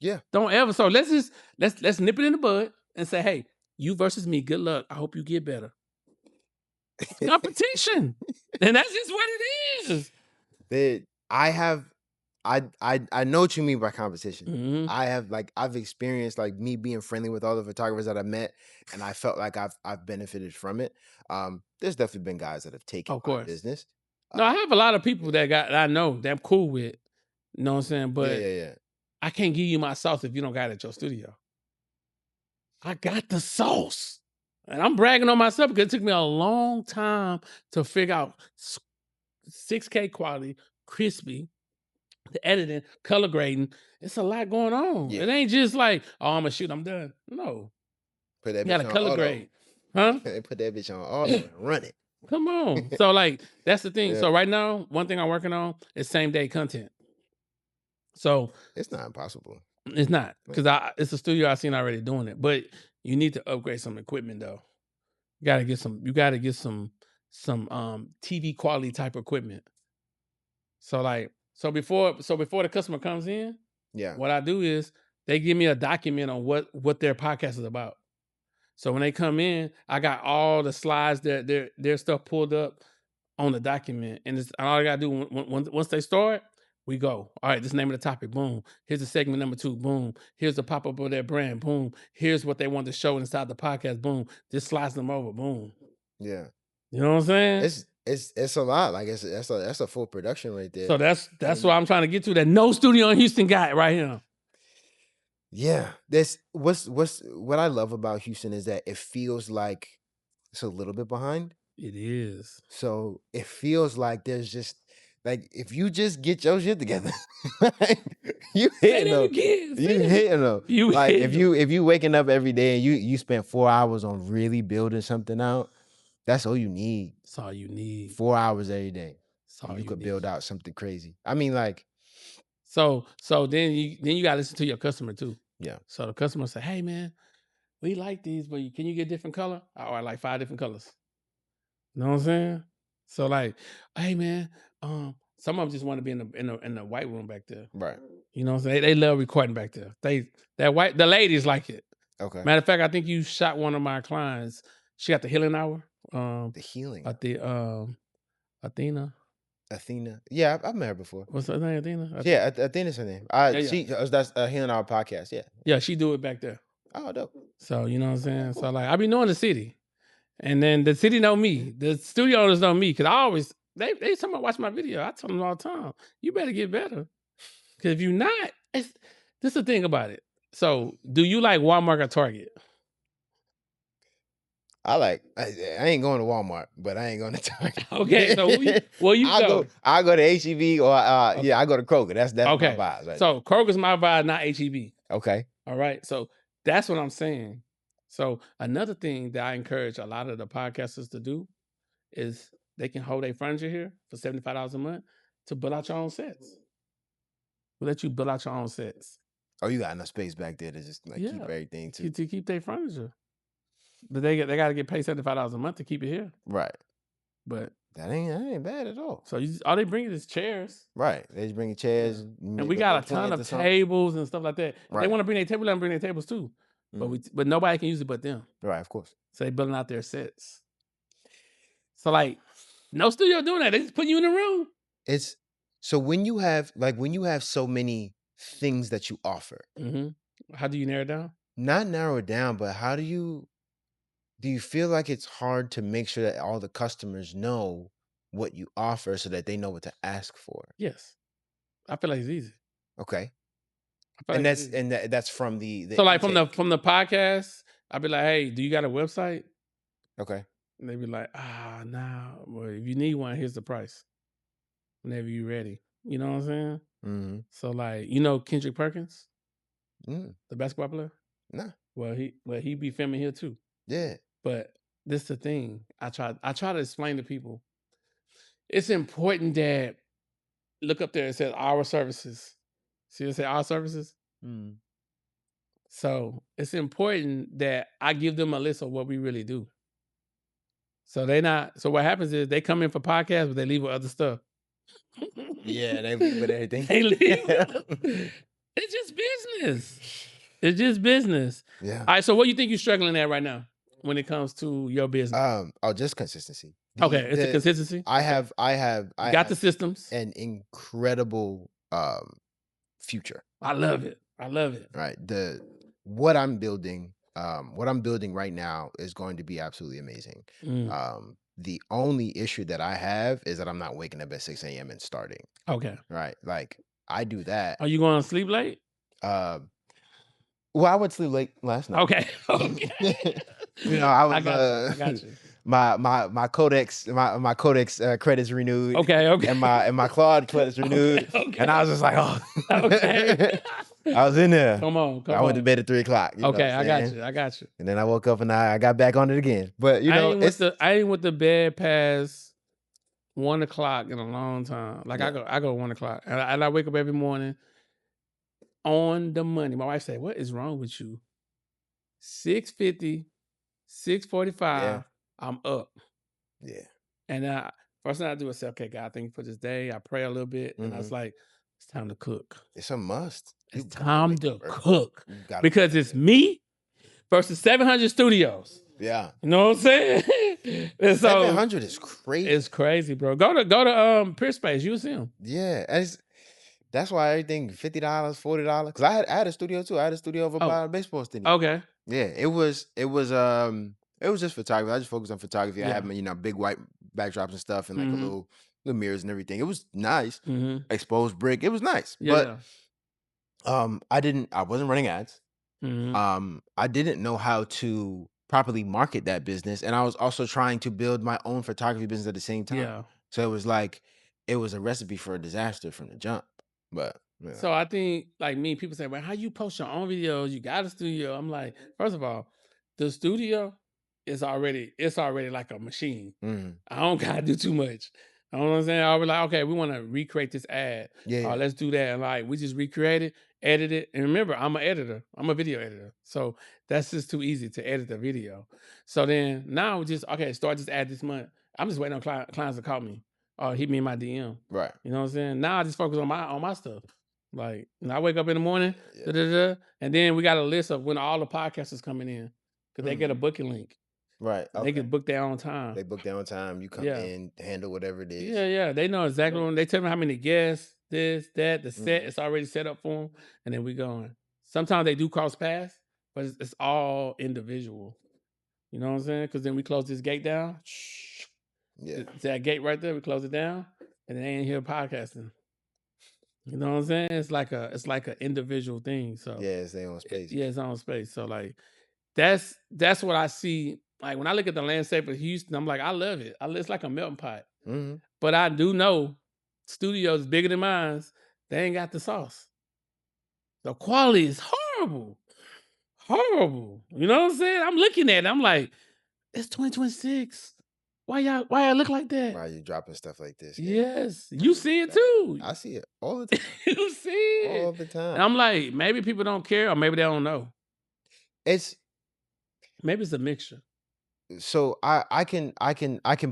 Yeah. Don't ever. So let's nip it in the bud and say, hey, you versus me. Good luck. I hope you get better. It's competition, and that's just what it is. I know what you mean by competition. I've experienced like me being friendly with all the photographers that I met, and I felt like I've benefited from it. There's definitely been guys that have taken my business. No, I have a lot of people that I know that I'm cool with. You know what I'm saying? But yeah. I can't give you my sauce if you don't got it at your studio. I got the sauce. And I'm bragging on myself because it took me a long time to figure out 6K quality, crispy, the editing, color grading. It's a lot going on. Yeah. It ain't just like, oh, I'm going to shoot, I'm done. No. Put that you got to color grade. Huh? Put that bitch on auto and run it. Come on. So like, that's the thing. Yeah. So right now, one thing I'm working on is same day content. So it's not impossible. It's not, because it's a studio I've seen already doing it. But you need to upgrade some equipment though. You gotta get some TV quality type equipment. So before the customer comes in, what I do is they give me a document on what their podcast is about. So when they come in, I got all the slides, their stuff pulled up on the document, and all I gotta do once they start, we go. All right, this is the name of the topic. Boom. Here's the segment number 2. Boom. Here's the pop-up of their brand. Boom. Here's what they want to show inside the podcast. Boom. This slides them over. Boom. Yeah. You know what I'm saying? It's a lot. Like that's a full production right there. So that's what I'm trying to get to. That no studio in Houston got right here. Yeah. What I love about Houston is that it feels like it's a little bit behind. It is. So it feels like there's just like if you just get your shit together, you hitting them. You like if you waking up every day and you spend 4 hours on really building something out, that's all you need. That's all you need. 4 hours every day. You could build out something crazy. I mean, like, so then you gotta listen to your customer too. Yeah. So the customer say, hey man, we like these, but can you get different color? I like 5 different colors. You know what I'm saying? So like, hey man, some of them just want to be in the white room back there. Right. You know what I'm saying? They love recording back there. The ladies like it. Okay. Matter of fact, I think you shot one of my clients. She got the healing hour. The healing. At the Athena. Yeah, I've met her before. What's her name? Athena? Yeah, Athena's her name. That's a healing hour podcast. Yeah. Yeah, she do it back there. Oh, dope. So you know what I'm saying. So like I be knowing the city, and then the city know me. The studio owners know me because I always they tell me watch my video. I tell them all the time, you better get better because if you not, this is the thing about it. So do you like Walmart or Target? I ain't going to Walmart, but I ain't going to Target. Okay, so you go? I go to HEB or Okay. I go to Kroger. That's Okay. my vibes. Right So Kroger's my vibe, not HEB. okay. All right. So that's what I'm saying. So another thing that I encourage a lot of the podcasters to do is they can hold their furniture here for $75 a month to build out your own sets. We'll let you build out your own sets. Oh, you got enough space back there to just keep everything too. To keep their furniture. But they got to get paid $75 a month to keep it here. Right. But that ain't bad at all. So all they bring is chairs. Right. They just bring chairs. And we got a ton of tables and stuff like that. Right. If they want to bring their table, let them bring their tables too. But nobody can use it but them. Right, of course. So they building out their sets. So like, no studio doing that. They just put you in the room. It's so when you have so many things that you offer. How do you narrow it down? Not narrow it down, but how do you feel like it's hard to make sure that all the customers know what you offer so that they know what to ask for? Yes. I feel like it's easy. Okay. And that's from the so like intake. from the podcast, I'd be like, hey, do you got a website? Okay. And they'd be like, nah. Well, if you need one, here's the price. Whenever you're ready. You know what I'm saying? Mm-hmm. So like, Kendrick Perkins? The basketball player? Nah. Well, he be filming here too. Yeah. But this is the thing. I try to explain to people. It's important that look up there, it says our services. See it say our services? So it's important that I give them a list of what we really do. So so what happens is they come in for podcasts, but they leave with other stuff. Yeah, they leave with everything. They leave. It's just business. It's just business. Yeah. All right. So what you think you're struggling at right now when it comes to your business? Just consistency. It's a consistency. I have got the systems. An incredible future. I love it. Right. What I'm building right now is going to be absolutely amazing. The only issue that I have is that I'm not waking up at 6 a.m. and starting. Okay. Right. Like I do that. Are you going to sleep late? Well, I would sleep late last night. Okay. I got you. My Codex credits renewed. Okay. And my Claude credits renewed. Okay. And I was just like, oh. Okay. I was in there. Come on. I went to bed at 3:00. Okay, I got you. And then I woke up and I got back on it again. But I ain't went to bed past 1:00 in a long time. Like I go 1:00, and I wake up every morning on the money. My wife said, "What is wrong with you?" 6:50, 6:45. I'm up. Yeah. And first thing I do is say, "Okay, God, thank you for this day." I pray a little bit, and I was like, "It's time to cook." It's a must. It's time to cook because it's me versus 700 studios. Yeah. You know what I'm saying? And so 700 is crazy. It's crazy, bro. Go to Peerspace. You'll see them. Yeah. That's why everything $50, $40. Because I had a studio too. I had a studio over by a baseball stadium. Okay. Yeah. It was just photography. I just focused on photography. I had big white backdrops and stuff and like a little mirrors and everything. It was nice. Exposed brick. It was nice. Yeah. But I wasn't running ads. I didn't know how to properly market that business, and I was also trying to build my own photography business at the same time. Yeah. So it was a recipe for a disaster from the jump. But so I think like me, people say, "Well, how you post your own videos? You got a studio." I'm like, first of all, the studio is already like a machine. I don't gotta do too much. You know what I'm saying? I'll be like, okay, we want to recreate this ad. Yeah. Let's do that. And like, we just recreate it, edit it. And remember, I'm an editor. I'm a video editor. So that's just too easy to edit the video. So then now we just, start this ad this month. I'm just waiting on clients to call me or hit me in my DM. Right. You know what I'm saying? Now I just focus on my stuff. Like, I wake up in the morning, and then we got a list of when all the podcasters coming in because they get a booking link. Right. Okay. They can book their own time. They book their own time. You come in, handle whatever it is. Yeah. They know exactly when they tell me how many guests, this, that, the set is already set up for them, and then we going. Sometimes they do cross paths, but it's all individual. You know what I'm saying? Because then we close this gate down. Yeah. It's that gate right there. We close it down, and they ain't here podcasting. You know what I'm saying? It's like an individual thing. So yeah, it's their own space. Yeah, it's own space. So like that's what I see. Like when I look at the landscape of Houston, I'm like, I love it. It's like a melting pot. Mm-hmm. But I do know studios bigger than mine, they ain't got the sauce. The quality is horrible. Horrible. You know what I'm saying? I'm looking at it. I'm like, it's 2026. Why y'all look like that? Why are you dropping stuff like this? Yes. You see it too. I see it all the time. You see it. All the time. And I'm like, maybe people don't care, or maybe they don't know. Maybe it's a mixture. So I can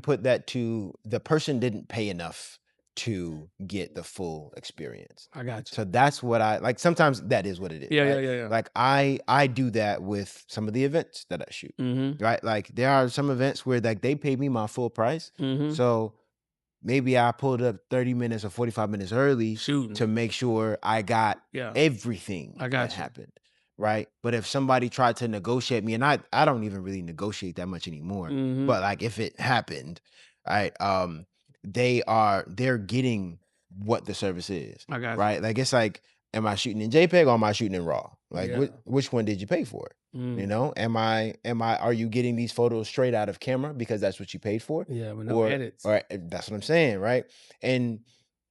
put that to the person didn't pay enough to get the full experience. I got you. So that's what I like. Sometimes that is what it is. Yeah, right? yeah. Like I do that with some of the events that I shoot. Mm-hmm. Right. Like there are some events where like they pay me my full price. Mm-hmm. So maybe I pulled up 30 minutes or 45 minutes early shooting to make sure I got everything that happened. Right. But if somebody tried to negotiate me, and I don't even really negotiate that much anymore, but like if it happened, right, they're getting what the service is. I got right. Like it's like, am I shooting in JPEG or am I shooting in RAW? Like which one did you pay for? You know, are you getting these photos straight out of camera because that's what you paid for? Yeah, with no edits. Or that's what I'm saying, right? And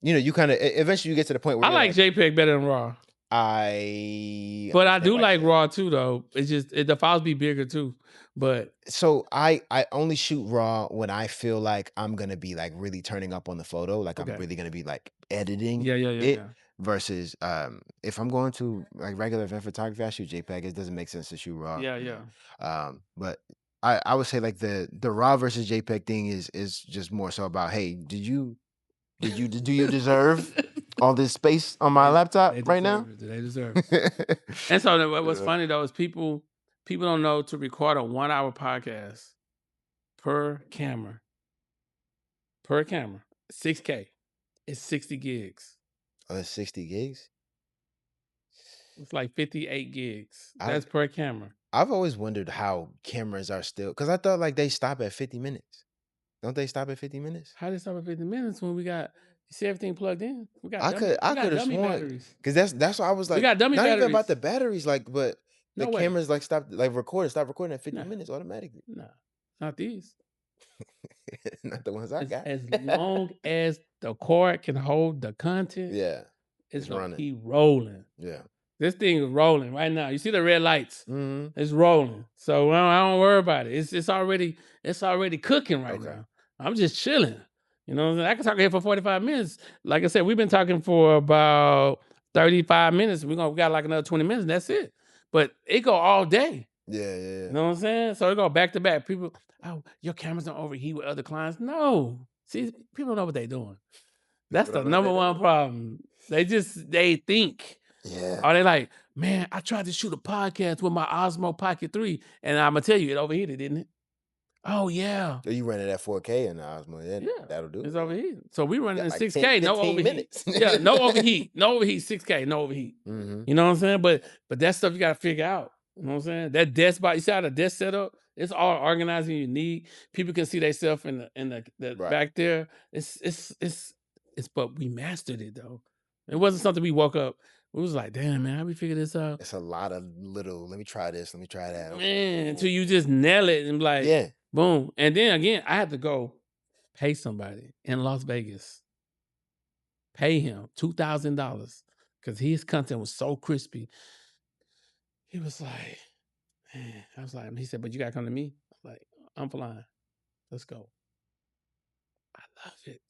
you know, you kind of eventually you get to the point where I like JPEG better than RAW. But I do like RAW too, though. It's just the files be bigger too. But so I only shoot RAW when I feel like I'm gonna be like really turning up on the photo, like I'm really gonna be like editing it. Versus if I'm going to like regular event photography, I shoot JPEG. It doesn't make sense to shoot RAW. But I would say like the RAW versus JPEG thing is just more so about, hey, do you deserve all this space on my laptop right now? They deserve it. And so what's funny though is people don't know to record a 1 hour podcast per camera. 6K. It's 60 gigs. Oh, it's 60 gigs? It's like 58 gigs. That's per camera. I've always wondered how cameras are still, because I thought like they stop at 50 minutes. Don't they stop at 50 minutes? How they stop at 50 minutes when we got, you see everything plugged in? We got I could have sworn batteries. Because that's why I was like, we got dummy not batteries. even about the batteries, like, but the cameras like stop recording at 50 minutes automatically. No, not these. Not the ones I got. As long as the cord can hold the content, it's running. He rolling. Yeah. This thing is rolling right now. You see the red lights? It's rolling. So I don't worry about it. It's already cooking right now. I'm just chilling. You know what I'm saying? I can talk here for 45 minutes. Like I said, we've been talking for about 35 minutes. We got like another 20 minutes, and that's it. But it go all day. Yeah. You know what I'm saying? So it go back to back. People, oh, your cameras don't overheat with other clients. No. See, people don't know what they're doing. That's the number one problem. They think. Yeah. Or they like, man, I tried to shoot a podcast with my Osmo Pocket 3, and I'm going to tell you, it overheated, didn't it? Oh, yeah. So you running at 4K in the Osmo. Yeah, that'll do it. It's overheated. So we running in like 6K, no overheat. Yeah, no overheat. No overheat, 6K, no overheat. You know what I'm saying? But that stuff you got to figure out. You know what I'm saying? That desk spot, you see how the desk set up? It's all organized and unique. People can see themselves in the back there. But we mastered it though. It wasn't something we woke up. We was like, damn man, how we figure this out? It's a lot of little, let me try this, let me try that. Man, until you just nail it and like, boom. And then again, I had to go pay somebody in Las Vegas. Pay him $2,000 because his content was so crispy. He was like, man, I was like, he said, but you gotta come to me. I was like, I'm flying. Let's go. I love it.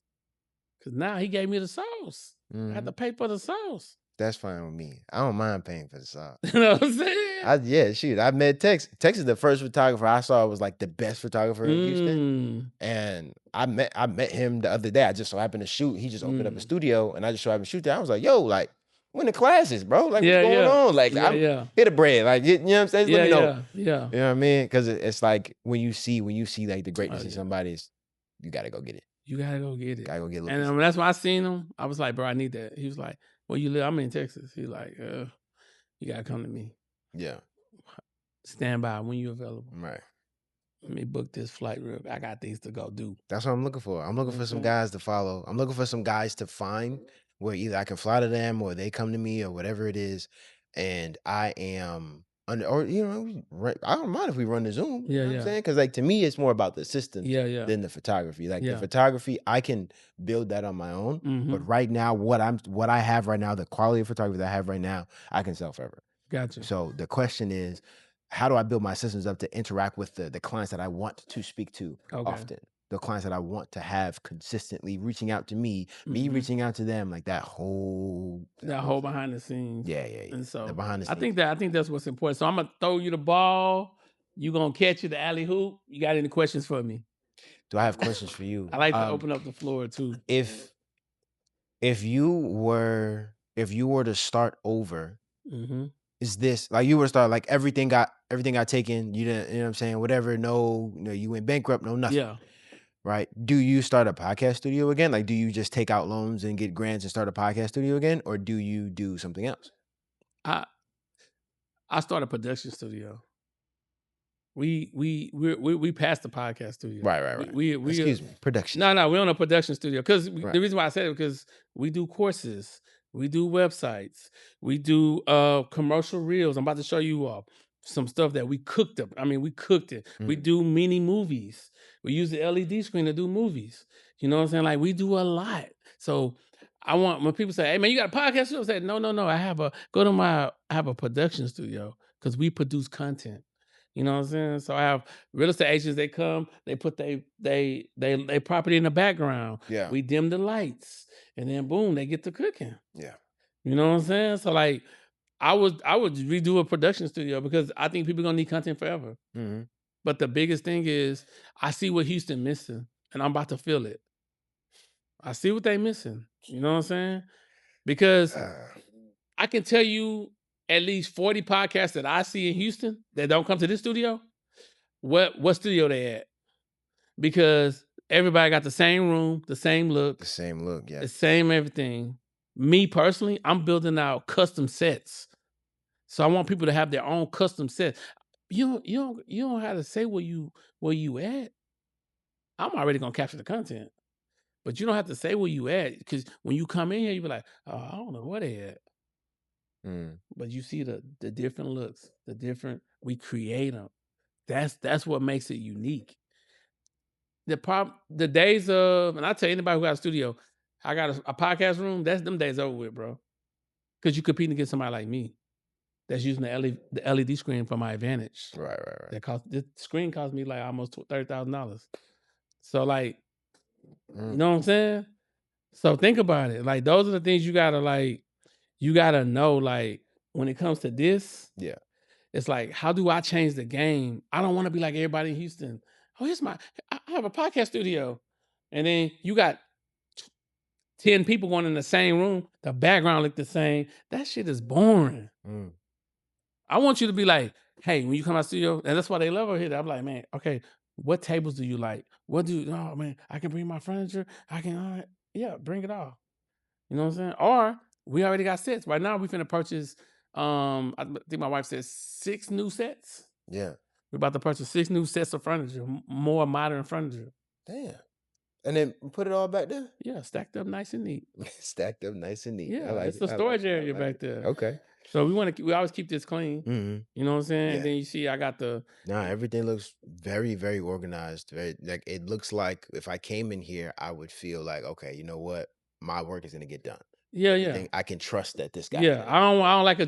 Cause now he gave me the sauce. I had to pay for the sauce. That's fine with me. I don't mind paying for the sauce. You know what I'm saying? I met Tex. Tex is the first photographer I saw was like the best photographer in Houston. And I met him the other day. I just so happened to shoot. He just opened up a studio and I just so happened to shoot there. I was like, yo, like, when the classes, bro? Like, what's going on? Like, I'm hit a bread. Like, you know what I'm saying? Let me know. Yeah. You know what I mean? Because it's like when you see like the greatness in somebody, you gotta go get it. You gotta go get it. Gotta go get it. And that's why I seen him. I was like, bro, I need that. He was like, where you live? I'm in Texas. He like, you gotta come to me. Yeah. stand by when you're available. Right. Let me book this flight real. I got things to go do. That's what I'm looking for. I'm looking for some guys to follow. I'm looking for some guys to find where either I can fly to them or they come to me or whatever it is. And I am under, or I don't mind if we run the Zoom. You know what I'm saying? Because like to me, it's more about the systems than the photography. Like the photography, I can build that on my own. But right now, what I have right now, the quality of photography that I have right now, I can sell forever. Gotcha. So the question is, how do I build my systems up to interact with the clients that I want to speak to often? The clients that I want to have consistently reaching out to me, me reaching out to them, like that whole behind the scenes. Yeah. And so the behind the scenes. I think that's what's important. So I'm gonna throw you the ball. You gonna catch it, the alley hoop. You got any questions for me? Do I have questions for you? I like to open up the floor too. If you were to start over, is this like you were to start like everything got taken, you didn't, you know what I'm saying, whatever, you went bankrupt, no nothing. Yeah. Right? Do you start a podcast studio again? Like, do you just take out loans and get grants and start a podcast studio again, or do you do something else? I start a production studio. We passed the podcast studio. Right. Excuse me, production. No, we're on a production studio because the reason why I said it because we do courses, we do websites, we do commercial reels. I'm about to show you all some stuff that we cooked up. I mean, we cooked it. We do mini movies. We use the LED screen to do movies. You know what I'm saying? Like we do a lot. So I want when people say, "Hey man, you got a podcast studio?" I say, "No. I have a production studio because we produce content." You know what I'm saying? So I have real estate agents. They come, they put they property in the background. Yeah. We dim the lights, and then boom, they get to cooking. Yeah. You know what I'm saying? So like, I would redo a production studio because I think people are gonna need content forever. But the biggest thing is I see what Houston missing, and I'm about to feel it. I see what they missing. You know what I'm saying? Because I can tell you at least 40 podcasts that I see in Houston that don't come to this studio. What studio they at? Because everybody got the same room, the same look, yeah, the same everything. Me personally, I'm building out custom sets, so I want people to have their own custom set. You don't have to say where you at. I'm already gonna capture the content, but you don't have to say where you at because when you come in here, you be like, oh, I don't know where they at. But you see the different looks, we create them. That's what makes it unique. The days of, and I tell anybody who got a studio, I got a podcast room, that's them days over with, bro. Because you competing against somebody like me that's using the LED screen for my advantage. Right. The screen cost me like almost $30,000. So like, you know what I'm saying? So think about it. Like those are the things you gotta know. Like when it comes to this, yeah, it's like, how do I change the game? I don't want to be like everybody in Houston. Oh, I have a podcast studio. And then you got 10 people going in the same room. The background look the same. That shit is boring. I want you to be like, hey, when you come out studio, and that's why they love her here. I'm like, man, okay, what tables do you like? Oh man, I can bring my furniture. I can, yeah, bring it all. You know what I'm saying? Or we already got sets. Right now we finna purchase, I think my wife said 6 new sets. Yeah. We're about to purchase 6 new sets of furniture, more modern furniture. Damn. And then put it all back there? Yeah, stacked up nice and neat. Stacked up nice and neat. Yeah, it's a storage area back there. Okay. So we always keep this clean. You know what I'm saying? Yeah. And then you see I got everything looks very, very organized. Very, like it looks like if I came in here, I would feel like, okay, you know what? My work is gonna get done. Yeah. I can trust that this guy. Yeah, I don't like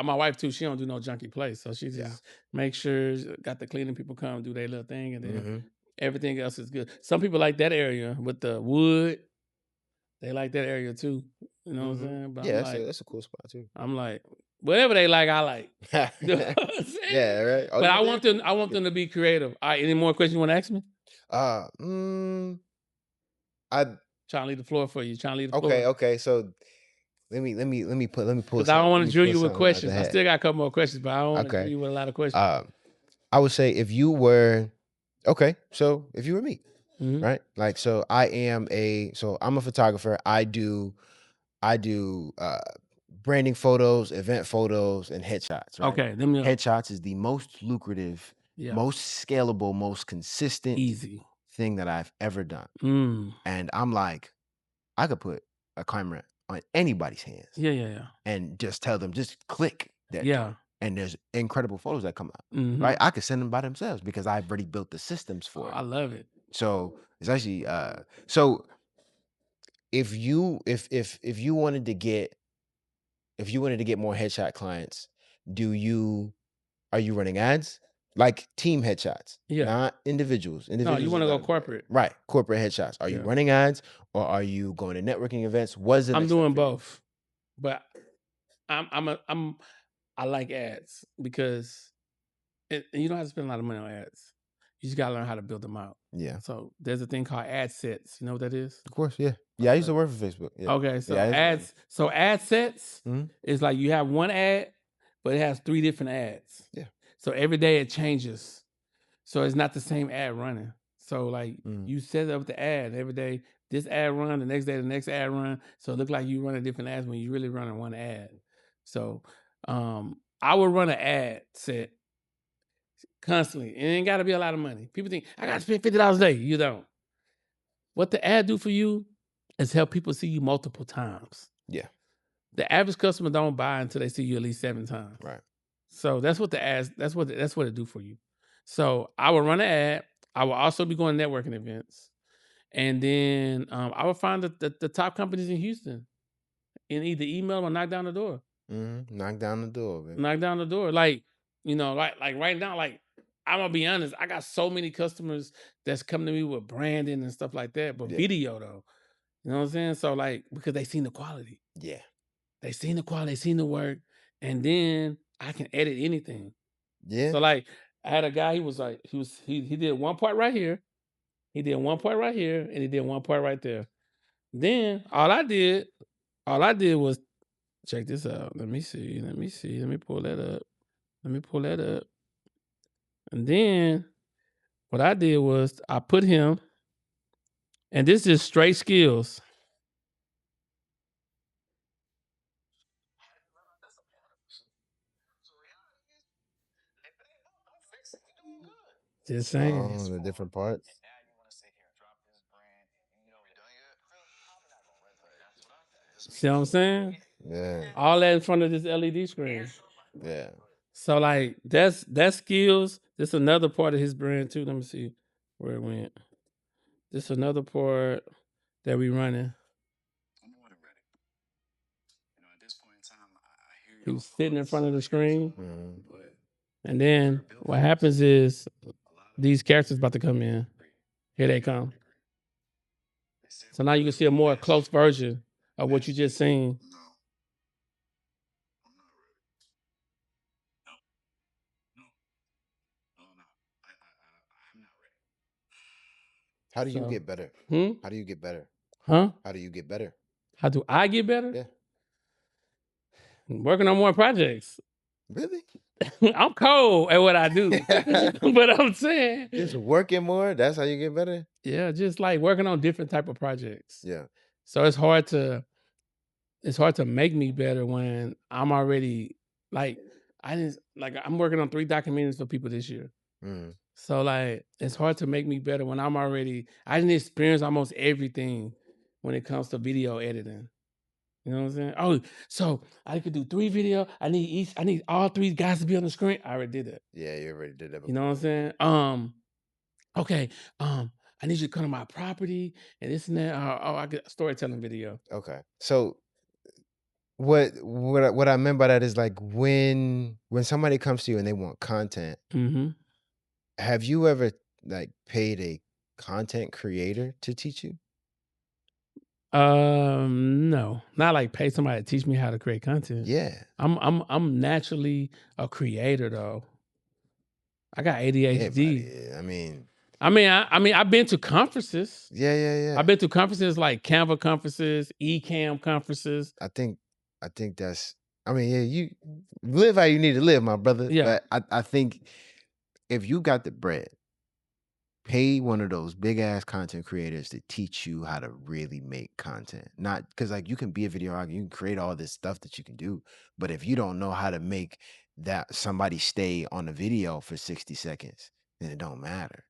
my wife too. She don't do no junky place, so she just make sure got the cleaning people come do their little thing, and then everything else is good. Some people like that area with the wood. They like that area too. You know what I'm saying? But yeah, that's a cool spot too. I'm like, whatever they like, I like. You know what I'm saying? Yeah, right. But I want them to be creative. All right, any more questions you want to ask me? I trying to leave the floor for you. Okay. So let me pull. Because I don't want to drill you with questions. I still got a couple more questions, but I don't want to drill you with a lot of questions. I would say if you were me, right? Like, so I'm a photographer. I do branding photos, event photos, and headshots, right? Okay, Headshots is the most lucrative, most scalable, most consistent thing that I've ever done. And I'm like, I could put a camera on anybody's hands. Yeah. And just tell them, just click that joint. And there's incredible photos that come out. Right? I could send them by themselves because I've already built the systems for it. I love it. So it's actually so if you wanted to get more headshot clients, are you running ads? Like team headshots, not individuals. No, you want to go corporate. Right, corporate headshots. Are you running ads or are you going to networking events? I'm doing both, but I like ads because you don't have to spend a lot of money on ads. You just gotta learn how to build them out. Yeah. So there's a thing called ad sets. You know what that is? Of course, yeah. Yeah, I used to work for Facebook. Yeah. Okay, so ad sets is like you have one ad, but it has 3 different ads. Yeah. So every day it changes. So it's not the same ad running. So like you set up the ad every day, this ad run, the next day, the next ad run. So it look like you running different ads when you really running one ad. So I would run an ad set constantly. It ain't gotta be a lot of money. People think I gotta spend $50 a day. You don't. What the ad do for you is help people see you multiple times. Yeah. The average customer don't buy until they see you at least 7 times. Right. So that's what the ads, that's what it do for you. So I will run an ad. I will also be going to networking events. And then I will find the top companies in Houston and either email or knock down the door. Knock down the door, baby. Knock down the door. Like, like right now, like, I'm gonna be honest, I got so many customers that's coming to me with branding and stuff like that, but video though. You know what I'm saying? So like, because they seen the quality. Yeah. They seen the quality, they seen the work, and then I can edit anything. Yeah. So like, I had a guy, he did one part right here, he did one part right here, and he did one part right there. Then all I did was check this out. Let me see. Let me pull that up. And then what I did was I put him, and this is straight skills. Just saying. The different parts. See what I'm saying? Yeah. All that in front of this LED screen. Yeah. So like that's skills. This another part of his brand too. Let me see where it went. This another part that we running. He was sitting in front of the screen. And then what happens is these characters about to come in. Here they come. So now you can see a more close version of what you just seen. How do you get better? How do you get better? Huh? How do you get better? How do I get better? Yeah. Working on more projects. Really? I'm cold at what I do. But I'm saying just working more, that's how you get better? Yeah, just like working on different type of projects. Yeah. So it's hard to make me better when I'm already like I'm working on 3 documentaries for people this year. So like it's hard to make me better when I didn't experience almost everything when it comes to video editing. You know what I'm saying? Oh, so I could do 3 video. I need all 3 guys to be on the screen. I already did that. Yeah, you already did that before. You know what I'm saying? Okay. I need you to come to my property and this and that. I get a storytelling video. Okay. So what I meant by that is like when somebody comes to you and they want content, have you ever like paid a content creator to teach you? No, not like pay somebody to teach me how to create content. Yeah. I'm naturally a creator though. I got ADHD. Yeah, I mean, I've been to conferences. Yeah. I've been to conferences like Canva conferences, eCam conferences. I think that's. Yeah, you live how you need to live, my brother. Yeah. But I think if you got the bread pay one of those big ass content creators to teach you how to really make content. Not because like you can be a videographer, you can create all this stuff that you can do, but if you don't know how to make that somebody stay on the video for 60 seconds, then it don't matter.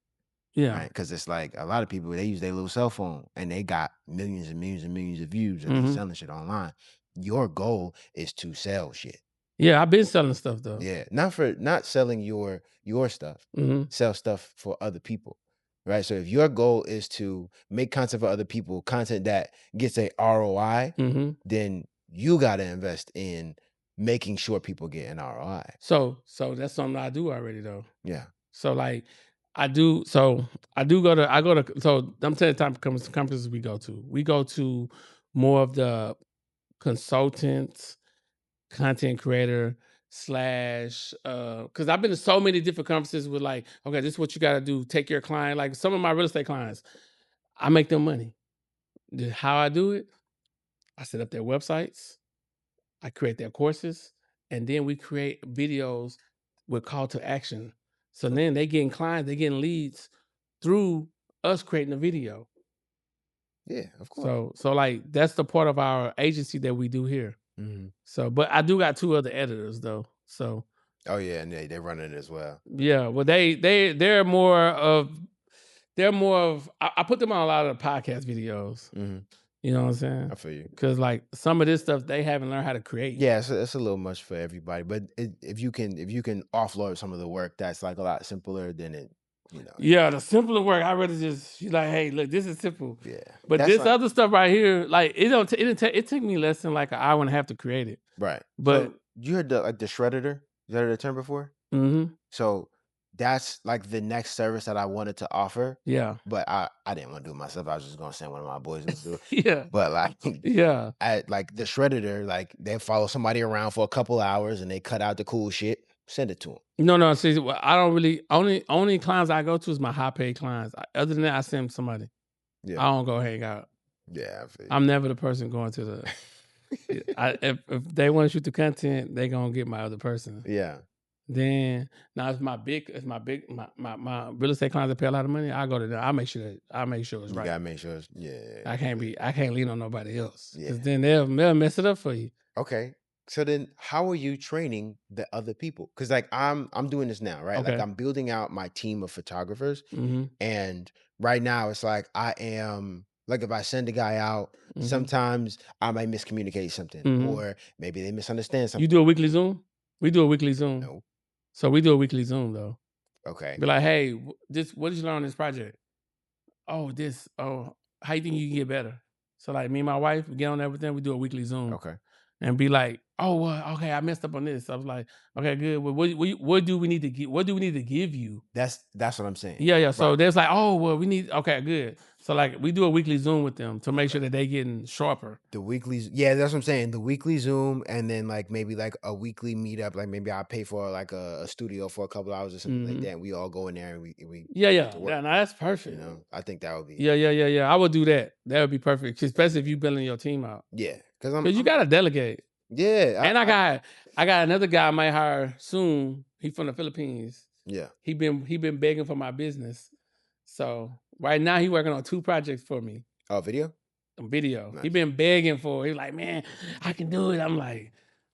Yeah. Right? Because it's like a lot of people, they use their little cell phone and they got millions and millions and millions of views and they selling shit online. Your goal is to sell shit. Yeah, I've been selling stuff though. Yeah, not selling your stuff. Sell stuff for other people, right? So if your goal is to make content for other people, content that gets a ROI, then you got to invest in making sure people get an ROI. So that's something I do already though. Yeah. So like I go to so I'm telling you the type of conferences we go to. We go to more of the consultants, content creator slash because I've been to so many different conferences with like, okay, this is what you got to do. Take your client. Like some of my real estate clients, I make them money. How I do it, I set up their websites, I create their courses, and then we create videos with call to action. So then they getting clients, they getting leads through us creating a video. Yeah, of course. So like that's the part of our agency that we do here. So, but I do got 2 other editors though. So. Oh yeah, and they run it as well. Yeah, well, they're more of I put them on a lot of the podcast videos. You know what I'm saying? I feel you. Because like some of this stuff they haven't learned how to create. Yeah, it's a little much for everybody, but if you can offload some of the work that's like a lot simpler, then it, you know. Yeah, the simpler work, I rather just she's like, hey, look, this is simple. Yeah, but that's this like, other stuff right here, like it took me less than like an hour and a half to create it. right. But so you heard the shredder? You heard the term before? So that's like the next service that I wanted to offer. Yeah. But I didn't want to do it myself. I was just gonna send one of my boys to do it. Yeah. But like yeah. like the shredder, like they follow somebody around for a couple hours and they cut out the cool shit, send it to them. No, see, I don't really only clients I go to is my high paid clients. Other than that, I send somebody. Yeah. I don't go hang out. Yeah, I'm never the person going to the. if they want to shoot the content, they gonna get my other person. Yeah. Then now it's my real estate clients that pay a lot of money. I go to them. I make sure it's right. You gotta make sure it's, I can't lean on nobody else because then they'll mess it up for you. Okay. So then how are you training the other people? Because like I'm doing this now, right? Okay. Like I'm building out my team of photographers. And right now it's like I am like if I send a guy out, sometimes I might miscommunicate something or maybe they misunderstand something. You do a weekly Zoom? We do a weekly Zoom. No. So we do a weekly Zoom though. Okay. Be like, hey, what did you learn on this project? Oh, how you think you can get better? So like me and my wife, we get on everything, we do a weekly Zoom. Okay. And be like, oh, well, okay, I messed up on this. I was like, okay, good. Well, what do we need to give? What do we need to give you? That's what I'm saying. Yeah. So there's like, oh, well, we need. Okay, good. So like, we do a weekly Zoom with them to make sure that they getting sharper. The weekly, yeah, that's what I'm saying. The weekly Zoom, and then like maybe like a weekly meetup. Like maybe I pay for like a studio for a couple hours or something like that. And we all go in there and we yeah. No, that's perfect. You know, I think that would be. Yeah. I would do that. That would be perfect, especially if you building your team out. Yeah, because you gotta delegate. Yeah, and I got another guy I might hire soon. He from the Philippines. Yeah, he been begging for my business. So right now he working on 2 projects for me. Oh, video. Nice. He been begging for it. He's like, man, I can do it. I'm like,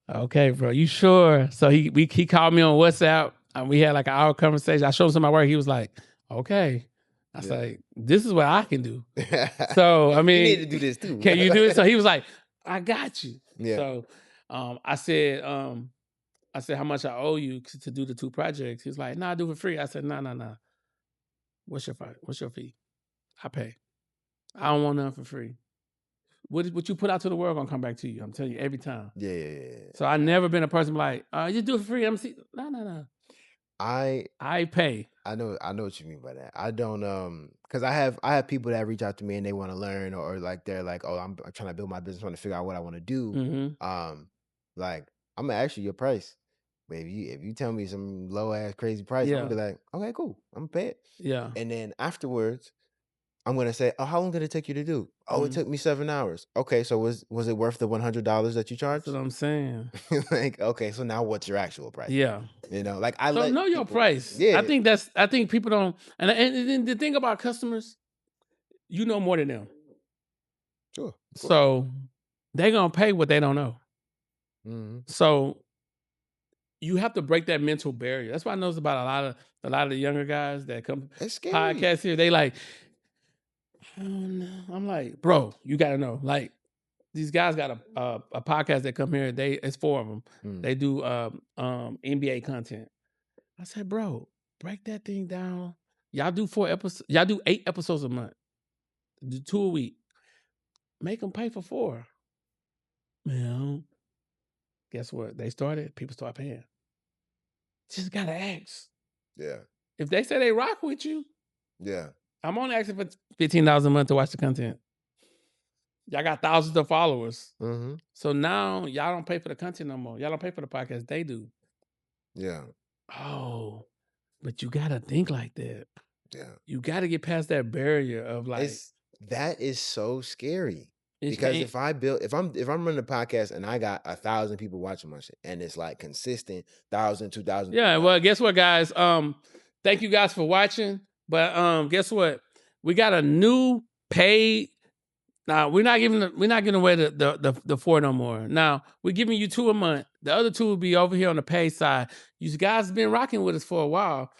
okay, bro, you sure? So he called me on WhatsApp and we had like an hour conversation. I showed him some of my work. He was like, okay. I was like, this is what I can do. So I mean, you need to do this too. Can you do it? So he was like, I got you. Yeah. So I said, how much I owe you to do the 2 projects? He's like, I do it for free. I said, no. What's your fee? I pay. I don't want nothing for free. What you put out to the world gonna come back to you. I'm telling you every time. Yeah. So I never been a person like, you do it for free. I'm see. No. I pay. I know what you mean by that. I don't because I have people that reach out to me and they want to learn or like they're like, oh, I'm trying to build my business, trying to figure out what I want to do. Like I'm gonna ask you your price. But if you tell me some low ass crazy price, I'm gonna be like, okay, cool, I'm gonna pay it. Yeah. And then afterwards, I'm gonna say, oh, how long did it take you to do? Oh, it took me 7 hours. Okay, so was it worth the $100 that you charged? That's what I'm saying. Like, okay, so now what's your actual price? Yeah. You know, like I So let know your people, price. yeah, I think people don't, and then the thing about customers, you know more than them. sure, of course. So they're gonna pay what they don't know. So you have to break that mental barrier. That's what I notice about a lot of the younger guys that come It's scary. podcast here. They like, oh no. I'm like, bro, you gotta know. Like, these guys got a podcast that come here. It's 4 of them. They do NBA content. I said, bro, break that thing down. Y'all do 4 episodes. Y'all do 8 episodes a month. Do 2 a week. Make them pay for 4. Man, guess what? They started. People start paying. Just gotta ask. Yeah. If they say they rock with you, yeah, I'm only asking for $15 a month to watch the content. Y'all got thousands of followers. So now y'all don't pay for the content no more. Y'all don't pay for the podcast. They do. Yeah. Oh, but you gotta think like that. Yeah. You gotta get past that barrier of like. That is so scary. Because if I'm running a podcast and I got 1,000 people watching my shit and it's like consistent 1,000, 2,000. Yeah, well, guess what, guys? Thank you guys for watching. But guess what? We got a new paid. Now we're not giving away the 4 no more. Now we're giving you 2 a month. The other 2 will be over here on the paid side. You guys have been rocking with us for a while.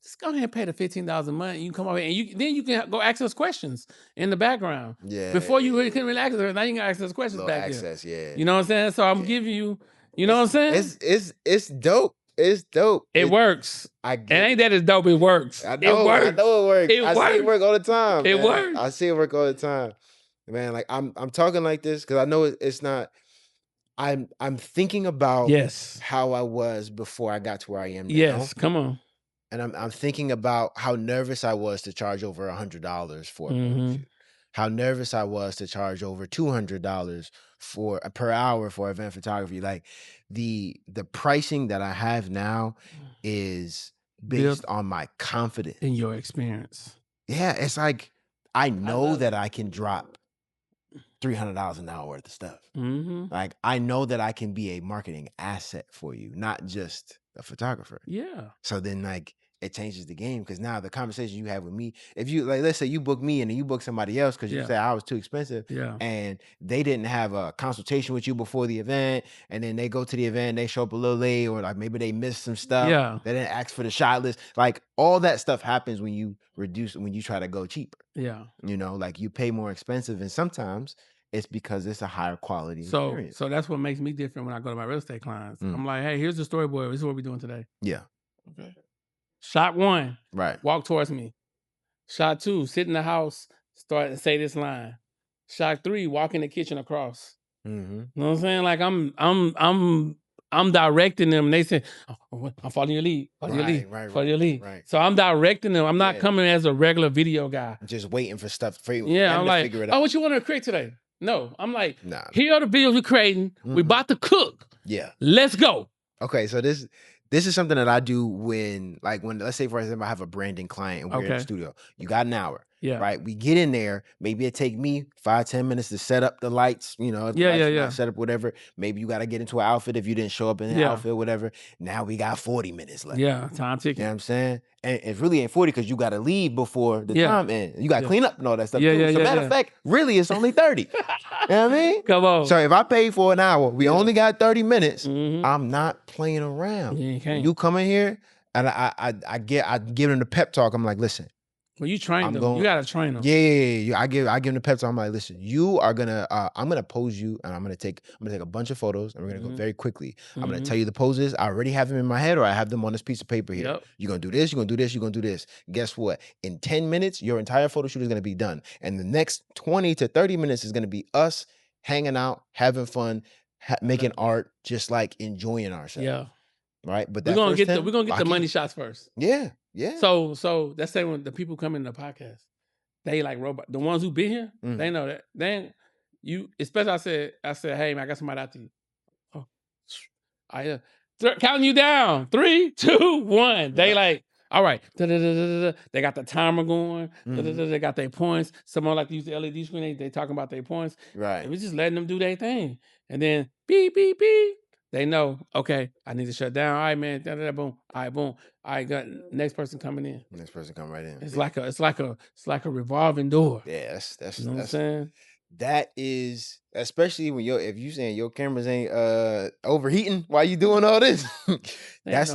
Just go ahead and pay the $15 a month. You can come over and you can go ask us questions in the background. Yeah. Before you really couldn't really ask us. Now you can ask us questions back access, there. Yeah. You know what I'm saying? So I'm giving you. You know what I'm saying? It's dope. It's dope. It works. It ain't that it's dope. It works. I know. It works. I know it works. It I works. see it work all the time. It man. works. I see it work all the time, man. Like I'm talking like this because I know it's not. I'm thinking about how I was before I got to where I am now. Yes, come on. And I'm thinking about how nervous I was to charge over $100 for a photo shoot. How nervous I was to charge over $200 per hour for event photography. Like the pricing that I have now is based on my confidence in your experience. Yeah, it's like I know that I can drop $300 an hour worth of stuff. Like I know that I can be a marketing asset for you, not just a photographer. Yeah. So then like it changes the game because now the conversation you have with me, if you like, let's say you book me and then you book somebody else because you say I was too expensive, and they didn't have a consultation with you before the event, and then they go to the event, they show up a little late, or like maybe they missed some stuff. They didn't ask for the shot list. Like all that stuff happens when you try to go cheaper. Yeah. You know, like you pay more expensive, and sometimes it's because it's a higher quality experience. So that's what makes me different when I go to my real estate clients. I'm like, hey, here's the storyboard. This is what we're doing today. Yeah. Okay. Shot 1, right. Walk towards me. Shot 2, sit in the house, start and say this line. Shot 3, walk in the kitchen across. You know what I'm saying? Like I'm directing them. And they say, oh, I'm following your lead. Follow your lead. Follow your lead. Right. So I'm directing them. I'm not coming as a regular video guy. Just waiting for stuff for you. Yeah, I'm like, figure it out. Oh, what you want to create today? No, I'm like, here are the videos we're creating. We about to cook. Yeah. Let's go. Okay, so this is something that I do when let's say for example I have a branding client and we're in the studio. You got an hour. Yeah. Right. We get in there. Maybe it take me 5-10 minutes to set up the lights. You know. Set up whatever. Maybe you got to get into an outfit if you didn't show up in the outfit, whatever. Now we got 40 minutes left. Yeah. Time ticking. You know what I'm saying? And it really ain't 40 because you got to leave before the time ends. You got to clean up and all that stuff. So matter of fact, really it's only 30. You know what I mean? Come on. So if I pay for an hour, we only got 30 minutes. I'm not playing around. You come in here and I give them the pep talk. I'm like, listen. Well, you train them. You gotta train them. Yeah. I give them the pep talk. I'm like, listen, you are gonna. I'm gonna pose you, and I'm gonna take a bunch of photos, and we're gonna go very quickly. I'm gonna tell you the poses. I already have them in my head, or I have them on this piece of paper here. Yep. You're gonna do this. You're gonna do this. You're gonna do this. Guess what? In 10 minutes, your entire photo shoot is gonna be done, and the next 20 to 30 minutes is gonna be us hanging out, having fun, making art, just like enjoying ourselves. Yeah. Right. But we're gonna get the money shots first. Yeah. So that's say when the people come in the podcast, they like robot. The ones who been here, they know that. Then you, especially I said, hey man, I got somebody out to you. Oh, I counting you down. 3, 2, 1. They like, All right. They got the timer going. They got their points. Someone like to use the LED screen. They talking about their points. Right. And we just letting them do their thing. And then beep, beep, beep. They know, okay, I need to shut down. All right, man. Boom. All right, boom. All right, got next person coming in. Next person come right in. It's like a revolving door. Yeah, you know what I'm saying? That is, especially when if you saying your cameras ain't overheating while you doing all this, that's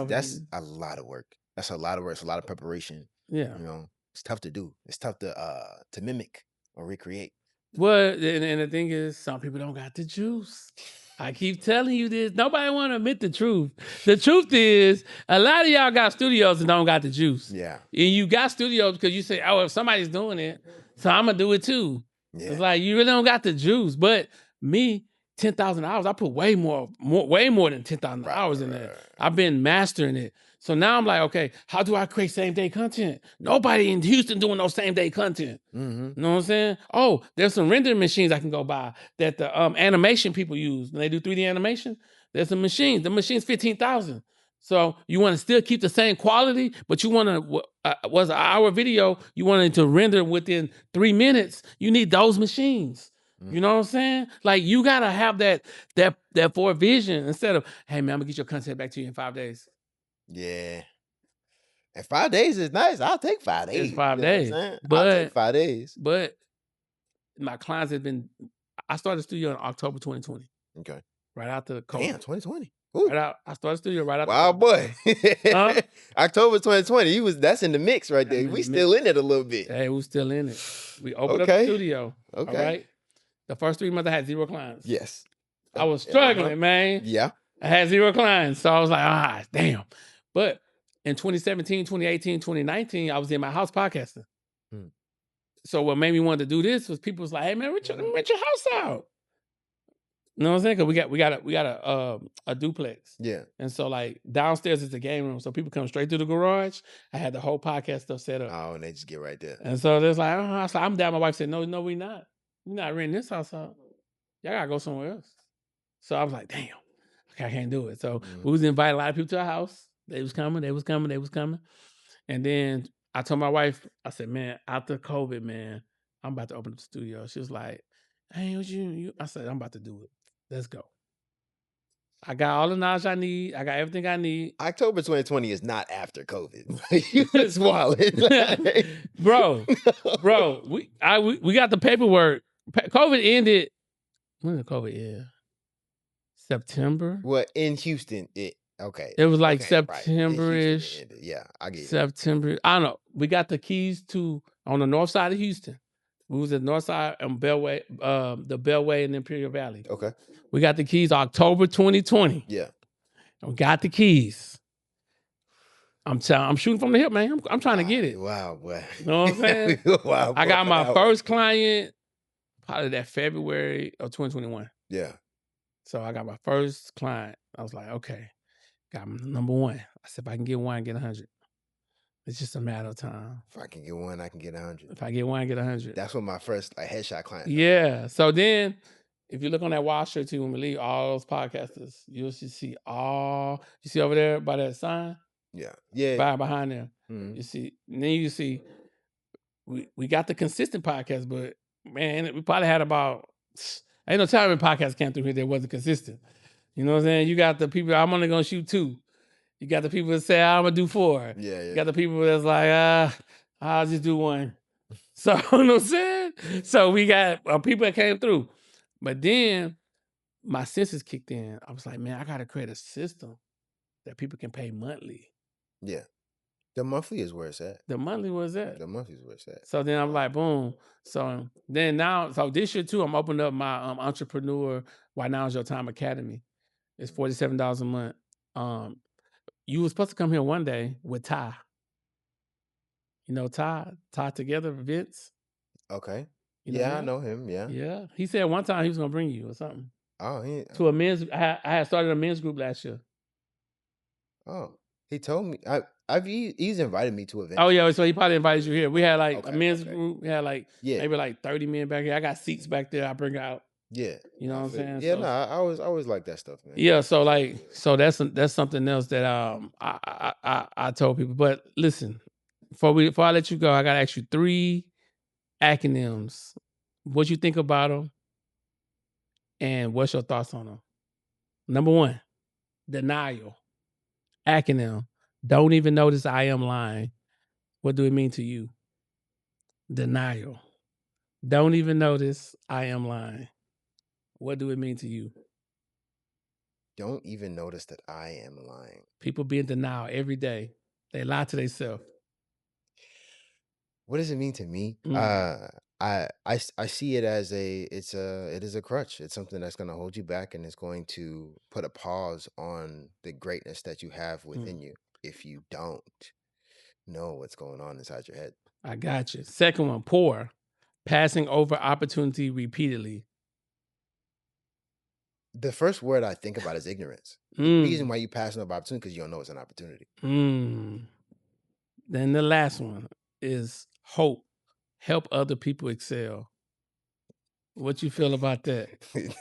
a lot of work. That's a lot of work. It's a lot of preparation. Yeah. You know, it's tough to do. It's tough to mimic or recreate. Well, and the thing is, some people don't got the juice. I keep telling you this. Nobody want to admit the truth. The truth is, a lot of y'all got studios and don't got the juice. Yeah. And you got studios because you say, oh, if somebody's doing it, so I'm going to do it too. Yeah. It's like, you really don't got the juice. But me, 10,000 hours, I put way more than 10,000 hours in there. I've been mastering it. So now I'm like, okay, how do I create same-day content? Nobody in Houston doing no same-day content. You know what I'm saying? Oh, there's some rendering machines I can go buy that the animation people use when they do 3D animation. There's some machines. The machine's $15,000. So you want to still keep the same quality, but you want to, was an hour video, you wanted to render within 3 minutes. You need those machines. You know what I'm saying? Like, you got to have that forward vision instead of, hey, man, I'm going to get your content back to you in 5 days. Yeah. And 5 days is nice. I'll take 5 days. It's 5 days. I'll take 5 days. But my clients have been, I started the studio in October 2020. Okay. Right after COVID. Damn, 2020. Right out, I started the studio right after. Wow, boy. October 2020. That's in the mix right there. We still in it a little bit. Hey, we're still in it. We opened up the studio. Okay. All right. The first 3 months I had 0 clients. Yes. I was struggling, man. Yeah. I had 0 clients. So I was like, damn. But in 2017, 2018, 2019, I was in my house podcasting. So what made me want to do this was people was like, hey, man, rent your house out. You know what I'm saying? Because we got a duplex. Yeah. And so, like, downstairs is the game room. So people come straight through the garage. I had the whole podcast stuff set up. Oh, and they just get right there. And so there's like, I was like, I'm down. My wife said, no, we not. We're not renting this house out. Y'all gotta go somewhere else. So I was like, damn, okay, I can't do it. So we was inviting a lot of people to our house. They was coming. And then I told my wife, I said, man, after COVID, man, I'm about to open up the studio. She was like, hey, what you? I said, I'm about to do it. Let's go. I got all the knowledge I need. I got everything I need. October 2020 is not after COVID. You was wallet. Bro, we got the paperwork. COVID ended. When did COVID end? September? Well, in Houston, it was like September-ish. Right. Yeah, I get it. September. I don't know. We got the keys on the north side of Houston. We was at the north side and Bellway, the Bellway and Imperial Valley. Okay. We got the keys October 2020. Yeah. We got the keys. I'm shooting from the hip, man. I'm trying to get it. Wow, boy. You know what I'm saying? Wow. I got my first client probably that February of 2021. Yeah. So I got my first client. I was like, okay, got number 1. I said, if I can get 1, get 100. It's just a matter of time. If I can get 1, I can get 100. If I get 1, I get 100. That's what my first headshot client. Yeah. So then, if you look on that wall shirt too, when we leave all those podcasters, you'll see you see over there by that sign? Yeah. Yeah. Behind there. You see, and then you see, we got the consistent podcast, but man, we probably had about, ain't no time when podcasts came through here that wasn't consistent. You know what I'm saying? You got the people, I'm only going to shoot 2. You got the people that say, I'm going to do 4. Yeah. You got the people that's like, I'll just do 1. So, you know what I'm saying? So we got people that came through. But then my senses kicked in. I was like, man, I got to create a system that people can pay monthly. Yeah. The monthly is where it's at. The monthly was that. The monthly is where it's at. So then I'm like, boom. So then so this year too, I'm opening up my entrepreneur, Why Now Is Your Time Academy. It's $47 a month. You were supposed to come here one day with Ty. You know Ty Together, Vince. Okay. You know him? I know him. Yeah. Yeah. He said one time he was gonna bring you or something. Oh, to a men's. I had started a men's group last year. Oh, he told me. He's invited me to events. Oh yeah, so he probably invited you here. We had like a men's group. We had like maybe like 30 men back here. I got seats back there. I bring out. Yeah. You know what I'm saying? Yeah, no, I always like that stuff, man. Yeah, so like, so that's something else that I told people. But listen, before I let you go, I gotta ask you 3 acronyms. What you think about them, and what's your thoughts on them? Number 1, denial. Acronym. Don't even notice I am lying. What do it mean to you? Denial. Don't even notice I am lying. What do it mean to you? Don't even notice that I am lying. People be in denial every day. They lie to themselves. What does it mean to me? I see it as it is a crutch. It's something that's going to hold you back, and it's going to put a pause on the greatness that you have within you if you don't know what's going on inside your head. I got you. Second one, poor. Passing over opportunity repeatedly. The first word I think about is ignorance. The reason why you passing over opportunity because you don't know it's an opportunity. Then the last one is hope. Help other people excel. What you feel about that?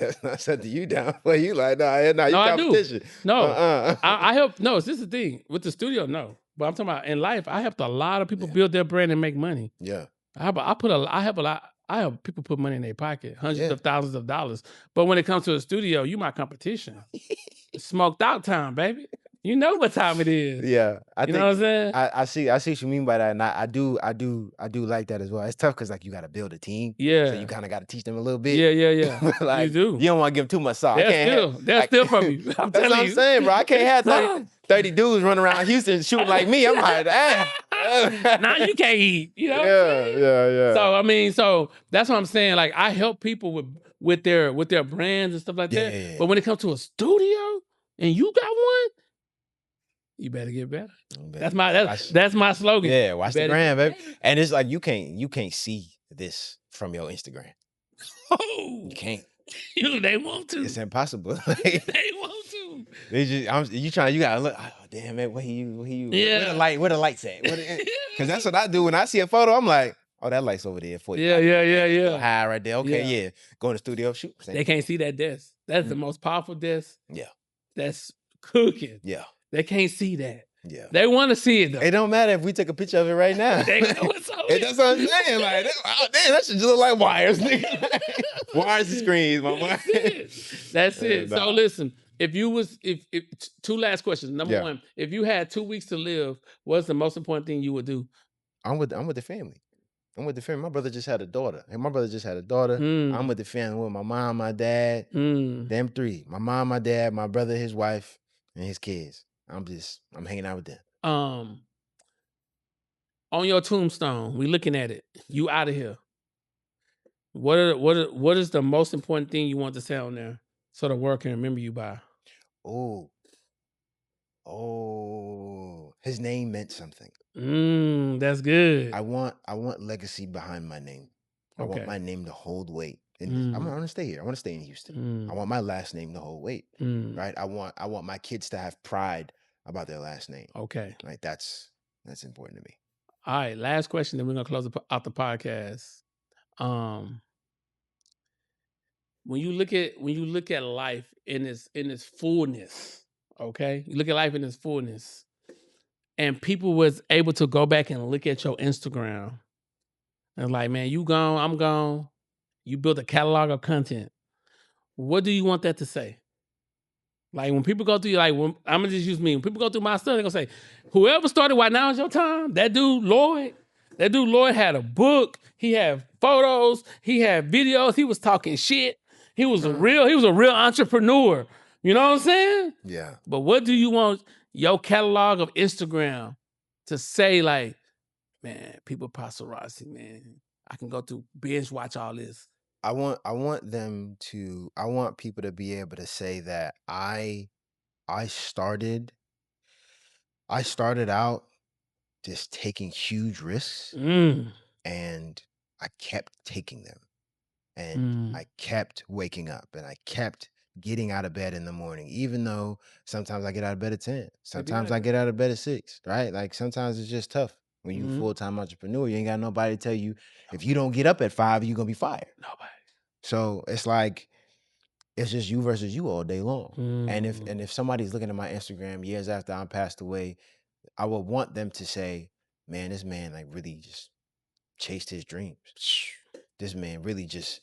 That's not something you down for. You like, nah, you competition. I do. No, I help. No, this is the thing with the studio. No, but I'm talking about in life. I helped a lot of people build their brand and make money. Yeah, I help people put money in their pocket, hundreds of thousands of dollars. But when it comes to a studio, you my competition. It's smoked out time, baby. You know what time it is. Yeah, you know what I'm saying. I see what you mean by that, and I do like that as well. It's tough because like you got to build a team. Yeah, so you kind of got to teach them a little bit. Yeah. Like, you do. You don't want to give them too much sauce. They'll steal from you. That's what I'm saying, bro. I can't have 30 dudes running around Houston shooting like me. I'm like, now you can't eat. You know. Yeah. So I mean, that's what I'm saying. Like I help people with their brands and stuff like that. Yeah. But when it comes to a studio and you got one, you better get better. That's my slogan. Yeah, watch the gram, baby. And it's like you can't see this from your Instagram. Oh, you can't. They want to. It's impossible. They want to. You gotta look. Oh, damn it, where you? Yeah. Where the lights at? Because that's what I do when I see a photo. I'm like, oh, that light's over there. 45. Yeah. High right there. Okay, yeah. Go in the studio, shoot. They can't see that desk. That's the most powerful desk. Yeah. That's cooking. Yeah. They can't see that. Yeah. They want to see it though. It don't matter if we took a picture of it right now. They know it's on it. That's what I'm saying. Like, oh, damn, that should just look like wires, nigga. Wires and screens, my boy. That's it. So listen, if 2 last questions. Number 1, if you had 2 weeks to live, what's the most important thing you would do? I'm with the family. I'm with the family. My brother just had a daughter. I'm with the family with my mom, my dad, them 3. My mom, my dad, my brother, his wife, and his kids. I'm hanging out with them. On your tombstone, we looking at it. You out of here. What is the most important thing you want to say on there so the world can remember you by? Oh, his name meant something. That's good. I want legacy behind my name. I want my name to hold weight. I want to stay here. I want to stay in Houston. I want my last name to hold weight. Right? I want my kids to have pride about their last name. Okay. Right? That's important to me. All right. Last question, then we're gonna close out the podcast. When you look at life in its fullness, okay? You look at life in its fullness, and people was able to go back and look at your Instagram and like, man, you gone, I'm gone. You built a catalog of content. What do you want that to say? Like when people go through, like when I'm gonna just use me. When people go through my stuff, they're gonna say, whoever started Why Now Is Your Time, that dude Lloyd had a book, he had photos, he had videos, he was talking shit. He was a real entrepreneur. You know what I'm saying? Yeah. But what do you want your catalog of Instagram to say? Like, man, People Paparazzii, man, I can go through binge watch all this. I want people to be able to say that I started out just taking huge risks and I kept taking them. And I kept waking up and I kept getting out of bed in the morning, even though sometimes I get out of bed at 10. Sometimes I get out of bed at 6, right? Like sometimes it's just tough. When you're a full-time entrepreneur, you ain't got nobody to tell you, if you don't get up at 5, you're going to be fired. Nobody. So it's like, it's just you versus you all day long. And if somebody's looking at my Instagram years after I'm passed away, I would want them to say, man, this man like really just chased his dreams. This man really just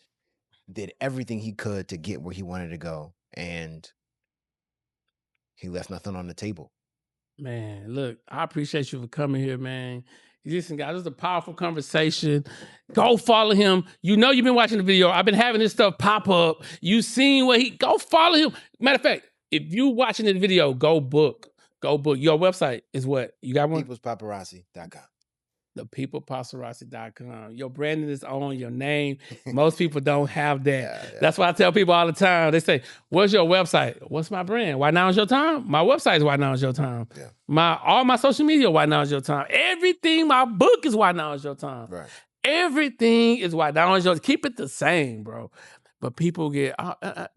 did everything he could to get where he wanted to go, and he left nothing on the table. Man, look, I appreciate you for coming here, man. Listen, guys, this is a powerful conversation. Go follow him. You know you've been watching the video. I've been having this stuff pop up. You seen what go follow him. Matter of fact, if you watching the video, go book. Go book. Your website is what? You got one? Peoplepaparazzii.com. The peoplepaparazzii.com. Your branding is on your name. Most people don't have that. Yeah. That's why I tell people all the time. They say, what's your website? What's my brand? Why Now Is Your Time? My website is Why Now Is Your Time. Yeah. All my social media, Why Now Is Your Time. Everything, my book is Why Now Is Your Time. Right. Everything is Why Now Is Your Time. Keep it the same, bro. But people get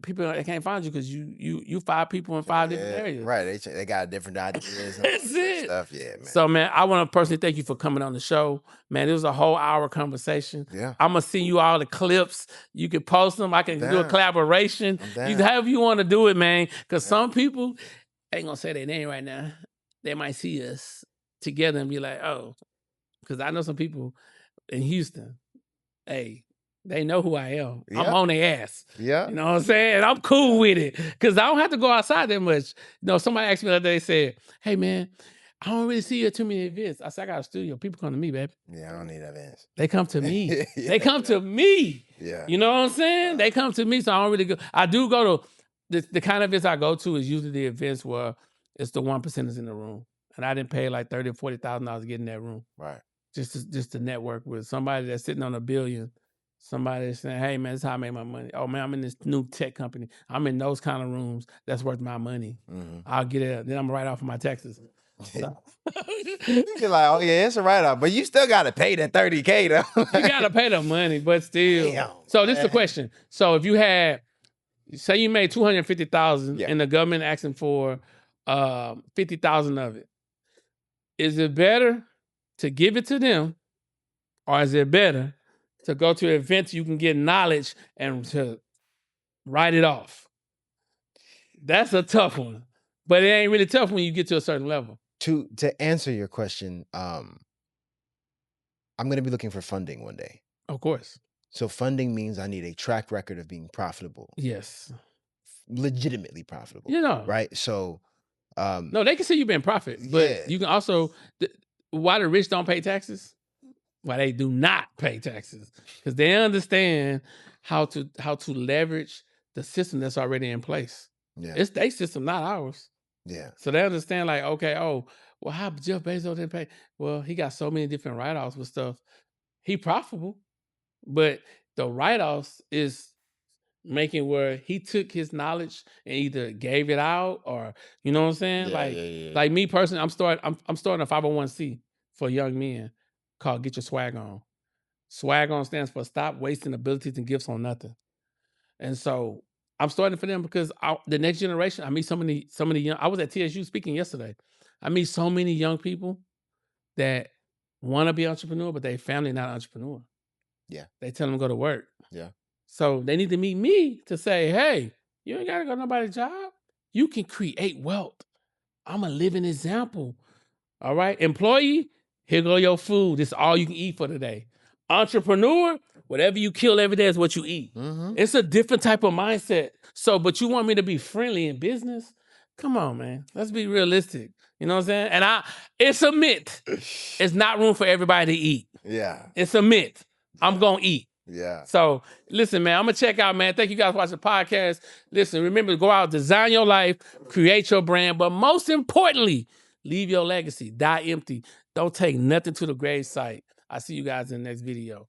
people they can't find you because you 5 people in 5 different areas. Right. They got different ideas. That's it. Stuff. Yeah, man. So, man, I want to personally thank you for coming on the show. Man, it was a whole hour conversation. Yeah. I'm going to send you all the clips. You can post them. I can do a collaboration. However you want to do it, man. Because some people ain't going to say their name right now. They might see us together and be like, oh. Because I know some people in Houston, hey, they know who I am. Yeah. I'm on their ass. Yeah. You know what I'm saying? I'm cool with it. Because I don't have to go outside that much. You know, somebody asked me the other day, said, hey, man, I don't really see you at too many events. I said, I got a studio. People come to me, baby. Yeah, I don't need events. They come to me. They come to me. Yeah. You know what I'm saying? They come to me, so I don't really go. I do go to, the kind of events I go to is usually the events where it's the 1%ers in the room. And I didn't pay like $30,000 or $40,000 to get in that room. Right. Just to network with somebody that's sitting on $1 billion. Somebody that's saying, hey, man, this is how I make my money. Oh, man, I'm in this new tech company. I'm in those kind of rooms. That's worth my money. Mm-hmm. I'll get it. Then I'm right off of my taxes. So. You're like, oh, yeah, it's a write-off. But you still got to pay that $30K, though. You got to pay the money, but still. Damn, so this is the question. So if you had, say you made $250,000 and the government asking for $50,000 of it, is it better to give it to them, or is it better to go to events you can get knowledge and to write it off? That's a tough one. But it ain't really tough when you get to a certain level. To answer your question, I'm going to be looking for funding one day. Of course. So funding means I need a track record of being profitable. Yes. Legitimately profitable. You know. Right? So... no, they can see you being profit. But you can also... why the rich don't pay taxes? Why they do not pay taxes? Because they understand how to leverage the system that's already in place. Yeah. It's their system, not ours. Yeah. So they understand, like, okay, oh, well, how Jeff Bezos didn't pay? Well, he got so many different write-offs with stuff. He profitable, but the write-offs is making where he took his knowledge and either gave it out or, you know what I'm saying? Like me personally, I'm starting a 501c for young men called Get Your Swag On. Swag On stands for Stop Wasting Abilities and Gifts on Nothing. And so I'm starting for them because the next generation, I meet so many young, I was at TSU speaking yesterday. I meet so many young people that want to be entrepreneur, but their family not entrepreneur. Yeah. They tell them to go to work. Yeah. So they need to meet me to say, hey, you ain't got to go to nobody's job. You can create wealth. I'm a living example. All right. Employee, here go your food. This is all you can eat for today. Entrepreneur, whatever you kill every day is what you eat. Mm-hmm. It's a different type of mindset. So, but you want me to be friendly in business? Come on, man. Let's be realistic. You know what I'm saying? And it's a myth. It's not room for everybody to eat. Yeah. It's a myth. I'm going to eat. Yeah. So, listen, man, I'm going to check out, man. Thank you guys for watching the podcast. Listen, remember to go out, design your life, create your brand, but most importantly, leave your legacy. Die empty. Don't take nothing to the grave site. I'll see you guys in the next video.